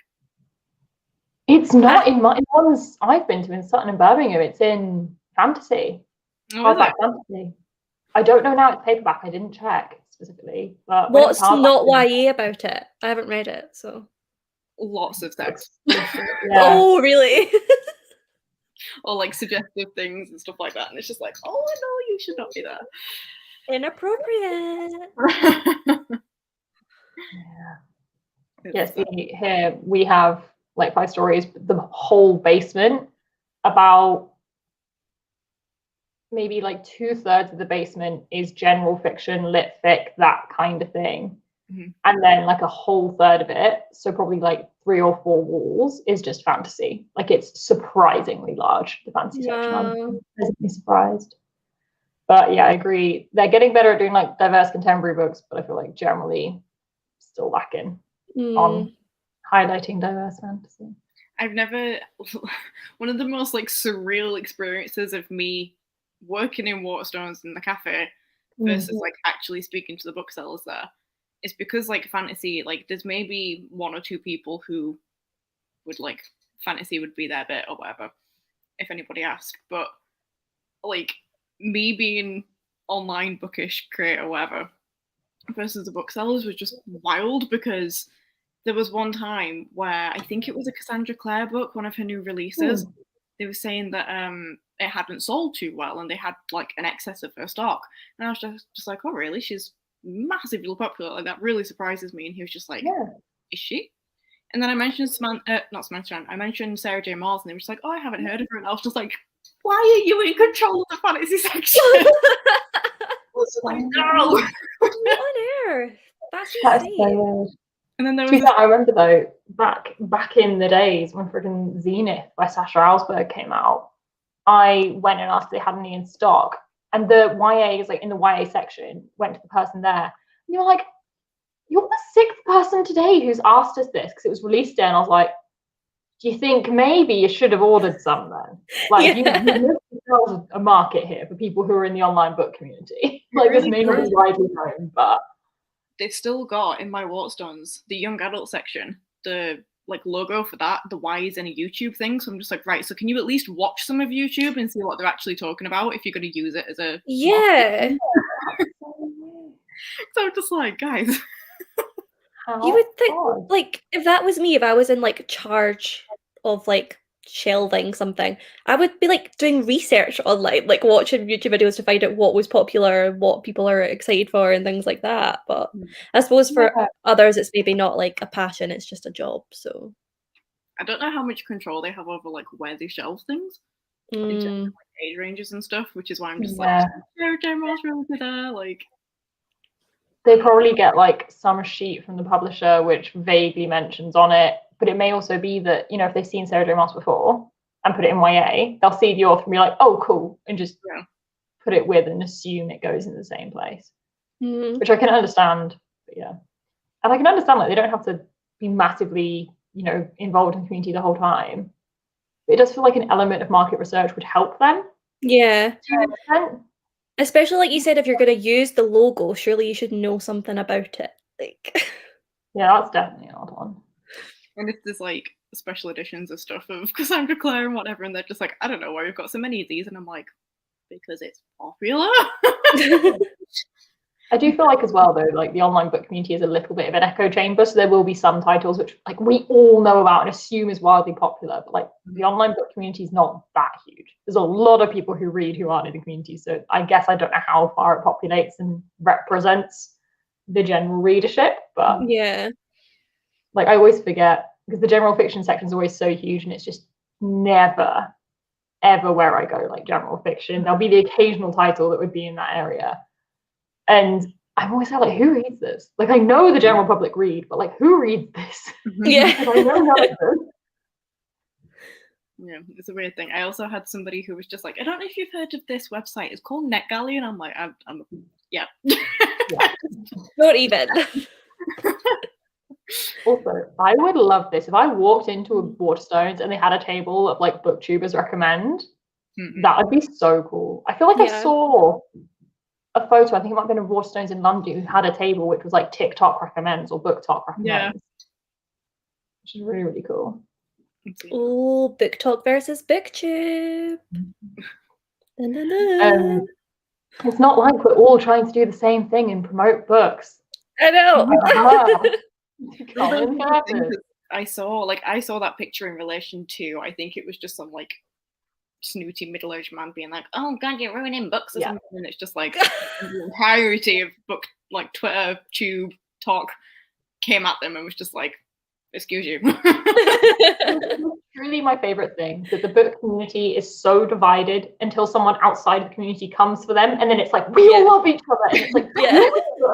it's not in the ones I've been to in Sutton and Birmingham. It's in fantasy. Hardback fantasy. I don't know now. It's paperback. I didn't check specifically. But what's not YA about it? I haven't read it, so lots of text. Oh, really? Or like suggestive things and stuff like that, and it's just like, oh no, you should not be there. Inappropriate. Yes, here we have like 5 stories, the whole basement, about maybe like 2/3 of the basement is general fiction, lit fic, that kind of thing. And then like a whole third of it, so probably like 3 or 4 walls, is just fantasy. Like it's surprisingly large, the fantasy section. I'm pleasantly surprised. But yeah, I agree. They're getting better at doing like diverse contemporary books, but I feel like generally still lacking on highlighting diverse fantasy. I've never, one of the most like surreal experiences of me working in Waterstones in the cafe versus like actually speaking to the booksellers there is because like fantasy, like there's maybe 1 or 2 people who would like, fantasy would be their bit or whatever, if anybody asked. But like me being online bookish creator or whatever versus the booksellers was just wild, because there was one time where I think it was a Cassandra Clare book, one of her new releases. They were saying that it hadn't sold too well and they had like an excess of her stock. And I was just like, oh really? She's massively popular. Like that really surprises me. And he was just like, is she? And then I mentioned I mentioned Sarah J. Maas, and they were just like, oh, I haven't heard of her. And I was just like, why are you in control of the fantasy section? I was just like, no. What on earth? That's insane. And then there was I remember though, back in the days when freaking Zenith by Sasha Alsberg came out, I went and asked if they had any in stock, and the YA is like in the YA section, went to the person there, and you were like, you're the 6th person today who's asked us this, because it was released there, and I was like, do you think maybe you should have ordered some then? Like, you there's a market here for people who are in the online book community. Like, this may not be widely known, but they've still got in my Waterstones the young adult section, the like logo for that, the Y is in a YouTube thing. So I'm just like, right, so can you at least watch some of YouTube and see what they're actually talking about if you're going to use it as a So I'm just like, guys, you would think like if that was me, if I was in like charge of like shelving something, I would be like doing research online, like watching YouTube videos to find out what was popular, what people are excited for, and things like that. But I suppose for others, it's maybe not like a passion; it's just a job. So I don't know how much control they have over like where they shelve things in terms of like, age ranges and stuff, which is why I'm just like, Sarah Moss really there, like. They probably get like some sheet from the publisher which vaguely mentions on it, but it may also be that, you know, if they've seen Sarah J. Maas before and put it in YA, they'll see the author and be like, oh, cool, and just put it with and assume it goes in the same place, which I can understand. But yeah, and I can understand like they don't have to be massively, you know, involved in the community the whole time. But it does feel like an element of market research would help them. Yeah. To an extent. Especially like you said, if you're going to use the logo, surely you should know something about it. Like, yeah, that's definitely an odd one. And if there's like special editions of stuff of Cassandra Clare and whatever, and they're just like, I don't know why we've got so many of these, and I'm like, because it's popular. I do feel like as well though, like the online book community is a little bit of an echo chamber, so there will be some titles which like we all know about and assume is wildly popular, but like the online book community is not that huge. There's a lot of people who read who aren't in the community, so I guess I don't know how far it populates and represents the general readership, but yeah, like I always forget because the general fiction section is always so huge and it's just never ever where I go like general fiction. There'll be the occasional title that would be in that area. And I'm always like, who reads this? Like, I know the general public read, but like, who reads this? Yeah. I know none of this. Yeah, it's a weird thing. I also had somebody who was just like, I don't know if you've heard of this website. It's called NetGalley, and I'm like, I'm yeah. Not even. Also, I would love this if I walked into a Waterstones and they had a table of like booktubers recommend. That would be so cool. I feel like I saw a photo, I think it might have been of Waterstones in London, who had a table which was like TikTok recommends or book talk recommends. Which is really, really cool. Oh, book talk versus booktube. It's not like we're all trying to do the same thing and promote books. I know. I saw that picture in relation to, I think it was just some like snooty middle-aged man being like, oh god, you're ruining books or something, and it's just like the entirety of book like Twitter tube talk came at them and was just like, excuse you. It's really my favorite thing that the book community is so divided until someone outside of the community comes for them, and then it's like we all love each other, and it's like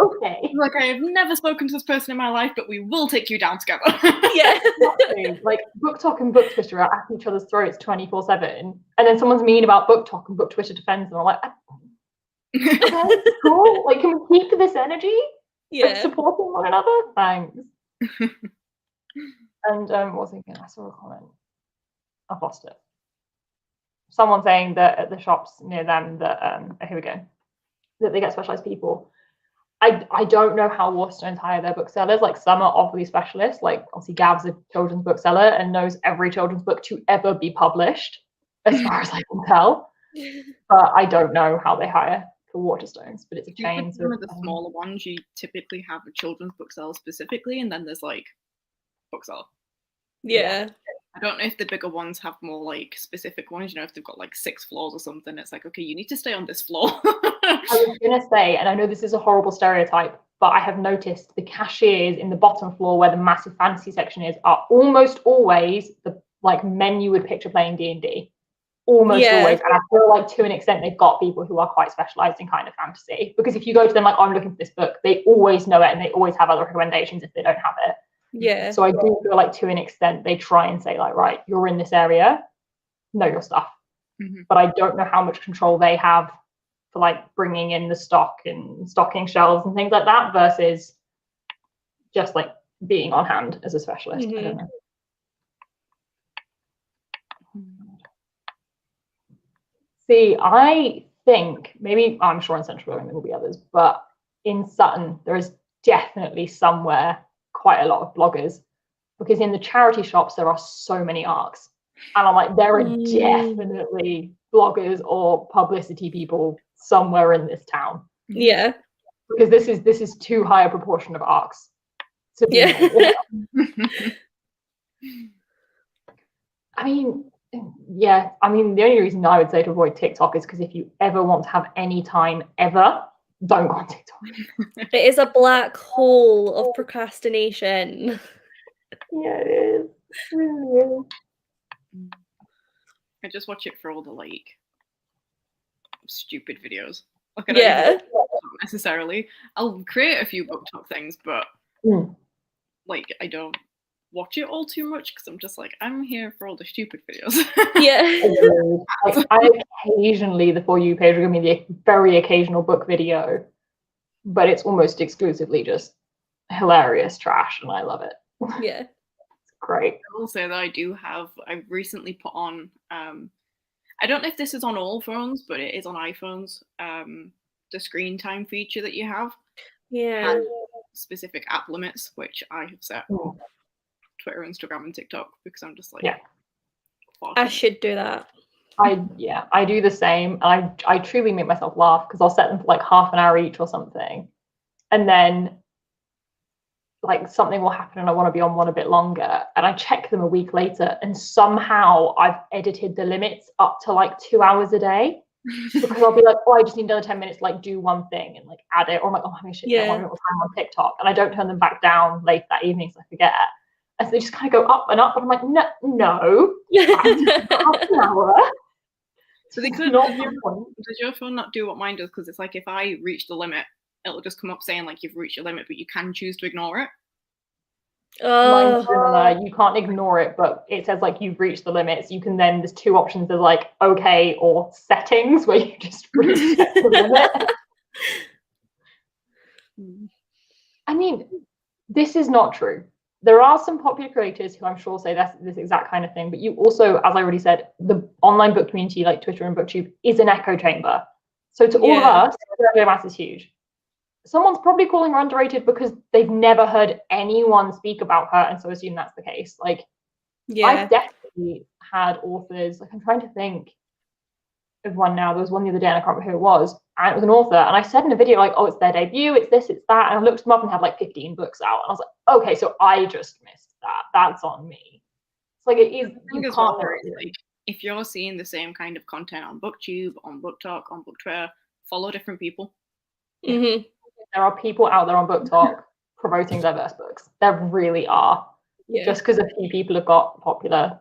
okay, like I have never spoken to this person in my life, but we will take you down together. Exactly. Like book talk and book Twitter are at each other's throats 24/7, and then someone's mean about book talk and book Twitter defends them. I'm like, okay, cool. Like, can we keep this energy? Like, supporting one another. Thanks. And what was I thinking? I saw a comment. I've lost it. Someone saying that at the shops near them that here we go, that they get specialized people. I don't know how Waterstones hire their booksellers. Like some are obviously specialists. Like obviously Gav's a children's bookseller and knows every children's book to ever be published, as far as I can tell. But I don't know how they hire for Waterstones. But it's a chain. Some of the smaller ones, you typically have a children's bookseller specifically, and then there's like bookseller. Yeah. I don't know if the bigger ones have more like specific ones, you know, if they've got like 6 floors or something, it's like, okay, you need to stay on this floor. I was gonna say, and I know this is a horrible stereotype, but I have noticed the cashiers in the bottom floor where the massive fantasy section is are almost always the like men you would picture playing D&D. Almost always. And I feel like to an extent they've got people who are quite specialized in kind of fantasy. Because if you go to them like, oh, I'm looking for this book, they always know it and they always have other recommendations if they don't have it. Yeah. So I do feel like to an extent they try and say like, right, you're in this area, know your stuff. But I don't know how much control they have for like bringing in the stock and stocking shelves and things like that versus just like being on hand as a specialist. I don't know. See, I think maybe, I'm sure in Central Birmingham there will be others, but in Sutton there is definitely somewhere quite a lot of bloggers, because in the charity shops there are so many arcs, and I'm like, there are definitely bloggers or publicity people somewhere in this town. Yeah, because this is too high a proportion of arcs to be I mean, the only reason I would say to avoid TikTok is because if you ever want to have any time ever, don't go on TikTok. It is a black hole of procrastination. Yeah, it is. Really. I just watch it for all the like stupid videos. Like I don't even Yeah. watch them necessarily. I'll create a few book talk things, but Mm. like I don't watch it all too much because I'm just like I'm here for all the stupid videos. Yeah. Like, I occasionally, the For You page will give me the very occasional book video, but it's almost exclusively just hilarious trash, and I love it. Yeah. It's great. I will say that I've recently put on I don't know if this is on all phones, but it is on iPhones. The screen time feature that you have Yeah. has specific app limits, which I have set on Twitter, Instagram, and TikTok because I'm just like, Yeah. I should do that. I do the same, and I truly make myself laugh because I'll set them for like half an hour each or something, and then like something will happen and I want to be on one a bit longer, and I check them a week later, and somehow I've edited the limits up to like 2 hours a day because I'll be like, oh, I just need another 10 minutes to like do one thing and like add it, or I'm like, oh, I'm having shit, I want more time on TikTok, and I don't turn them back down late that evening so I forget. And so they just kind of go up and up, and I'm like, no, half an hour. So they could. Does your phone not do what mine does? Because it's like if I reach the limit, it'll just come up saying like you've reached your limit, but you can choose to ignore it. Mine's similar. You can't ignore it, but it says like you've reached the limits. You can then, there's two options. There's like okay or settings, where you just reset the limit. I mean, this is not true. There are some popular creators who I'm sure say this exact kind of thing, but you also, as I already said, the online book community like Twitter and BookTube is an echo chamber. So to all of us, Radio Mass is huge. Someone's probably calling her underrated because they've never heard anyone speak about her, and so assume that's the case. Like, I've definitely had authors, like I'm trying to think of one now. There was one the other day and I can't remember who it was, and it was an author, and I said in a video like, oh, it's their debut, it's this, it's that, and I looked them up and had like 15 books out, and I was like, okay, so I just missed that. That's on me. It's like it is. You can't. Like, if you're seeing the same kind of content on BookTube, on BookTok, on Book Twitter, follow different people. Mm-hmm. There are people out there on BookTok promoting diverse books. There really are. Yeah. Just because a few people have got popular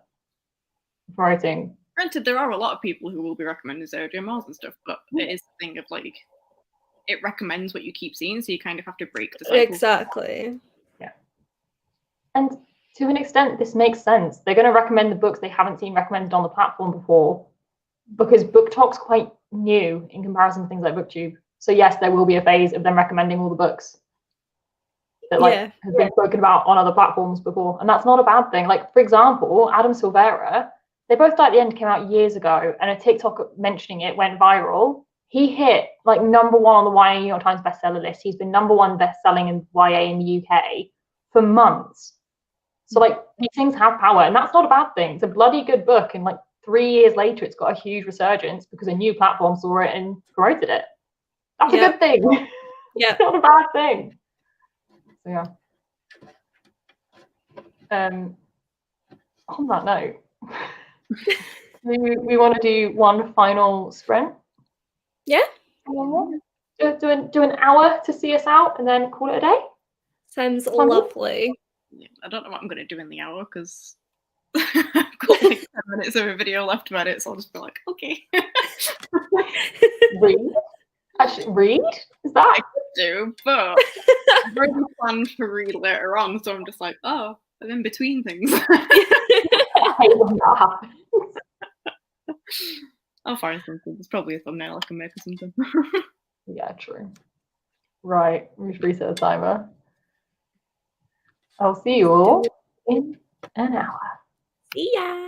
promoting. Granted, there are a lot of people who will be recommending Sarah J. Maas and stuff, but it is the thing of like, it recommends what you keep seeing, so you kind of have to break the cycle. Exactly. Yeah. And to an extent, this makes sense. They're going to recommend the books they haven't seen recommended on the platform before, because BookTok's quite new in comparison to things like BookTube. So yes, there will be a phase of them recommending all the books that like has been spoken about on other platforms before, and that's not a bad thing. Like, for example, Adam Silvera, they both died at the end, came out years ago, and a TikTok mentioning it went viral. He hit like #1 on the YA New York Times bestseller list. He's been #1 best-selling in YA in the UK for months. So like these things have power, and that's not a bad thing. It's a bloody good book, and like 3 years later, it's got a huge resurgence because a new platform saw it and promoted it. That's a good thing. Yeah, It's not a bad thing. So yeah. On that note, we want to do one final sprint. Yeah. Do an hour to see us out, and then call it a day. Sounds lovely. Yeah, I don't know what I'm going to do in the hour because I've got like 10 minutes of a video left about it, so I'll just be like, okay. Read? Actually, read? Is that? I could do, but I've already planned to read later on, so I'm just like, oh, I'm in between things. I hate when that happens. I'll find something. There's probably a thumbnail I can make or something. Yeah, true. Right, we should reset the timer. I'll see you all in an hour. See ya.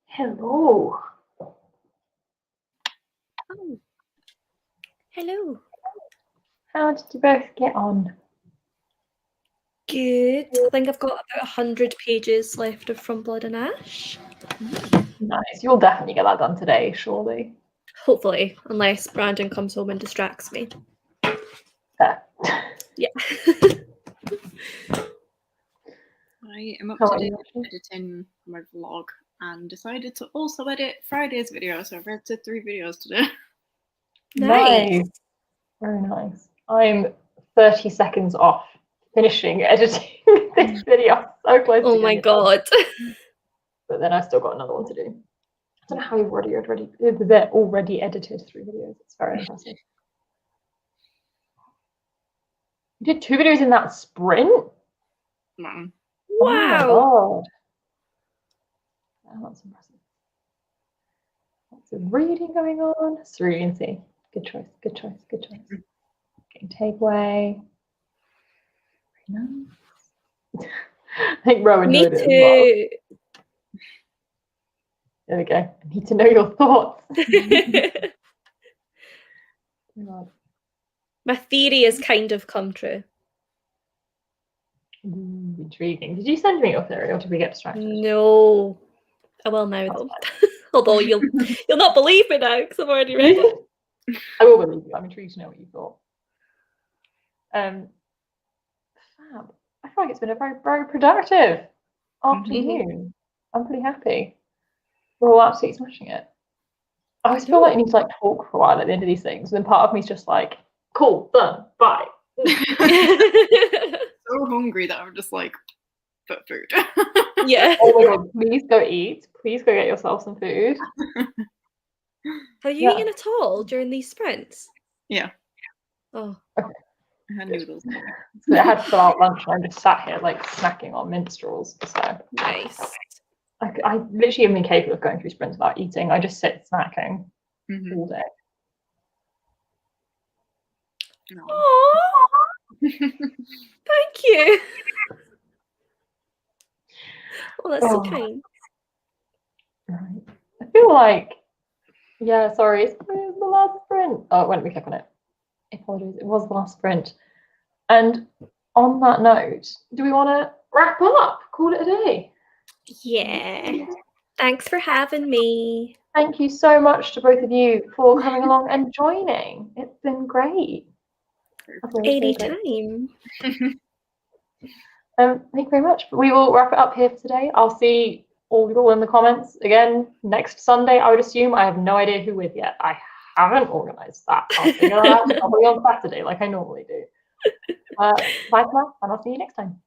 Hello. Oh. Hello. How did you both get on? Good. I think I've got about 100 pages left of From Blood and Ash. Nice. You'll definitely get that done today, surely. Hopefully, unless Brandon comes home and distracts me. Fair. Yeah. I am up How to are date you? editing my vlog and decided to also edit Friday's video, so I've edited 3 videos today. Nice. Very nice. I'm 30 seconds off finishing editing this video. So close to Oh my getting it done. god. But then I've still got another one to do. I don't know how you've already edited 3 videos. It's very impressive. You did 2 videos in that sprint? Man. Oh my Wow. god. Oh, that's impressive. Lots of reading going on. It's really easy. Good choice, good choice, good choice. Getting takeaway. Very nice. I think Rowan Me enjoyed it as well. too. There we go. I need to know your thoughts. Oh God. My theory has kind of come true. Ooh, intriguing. Did you send me your theory or did we get distracted? No. I will now though. Although you'll not believe me now because I've already read it. I will believe you. I'm intrigued to know what you thought. Fab. I feel like it's been a very, very productive afternoon. I'm pretty happy. We're all absolutely smashing it. I always feel like I need to like talk for a while at the end of these things, and then part of me is just like, cool, done, bye. So hungry that I'm just like, but food. Yeah. Oh my god, please go eat. Please go get yourself some food. Have you Yeah. eaten at all during these sprints? Yeah. Oh, I had noodles. So I had to fill out lunch and I just sat here like snacking on minstrels. So nice. I literally am incapable of going through sprints without eating. I just sit snacking all day. No. Aww. Thank you. Oh, that's so kind. Right. I feel like, yeah, sorry, it's the last sprint. Oh, when did we click on it? Apologies, it was the last sprint. And on that note, do we want to wrap up? Call it a day? Yeah. Thanks for having me. Thank you so much to both of you for coming along and joining. It's been great. Anytime. Thank you very much. We will wrap it up here for today. I'll see all you all in the comments again next Sunday, I would assume. I have no idea who with yet. I haven't organised that. I'll figure that out probably on Saturday like I normally do. Bye for now, and I'll see you next time.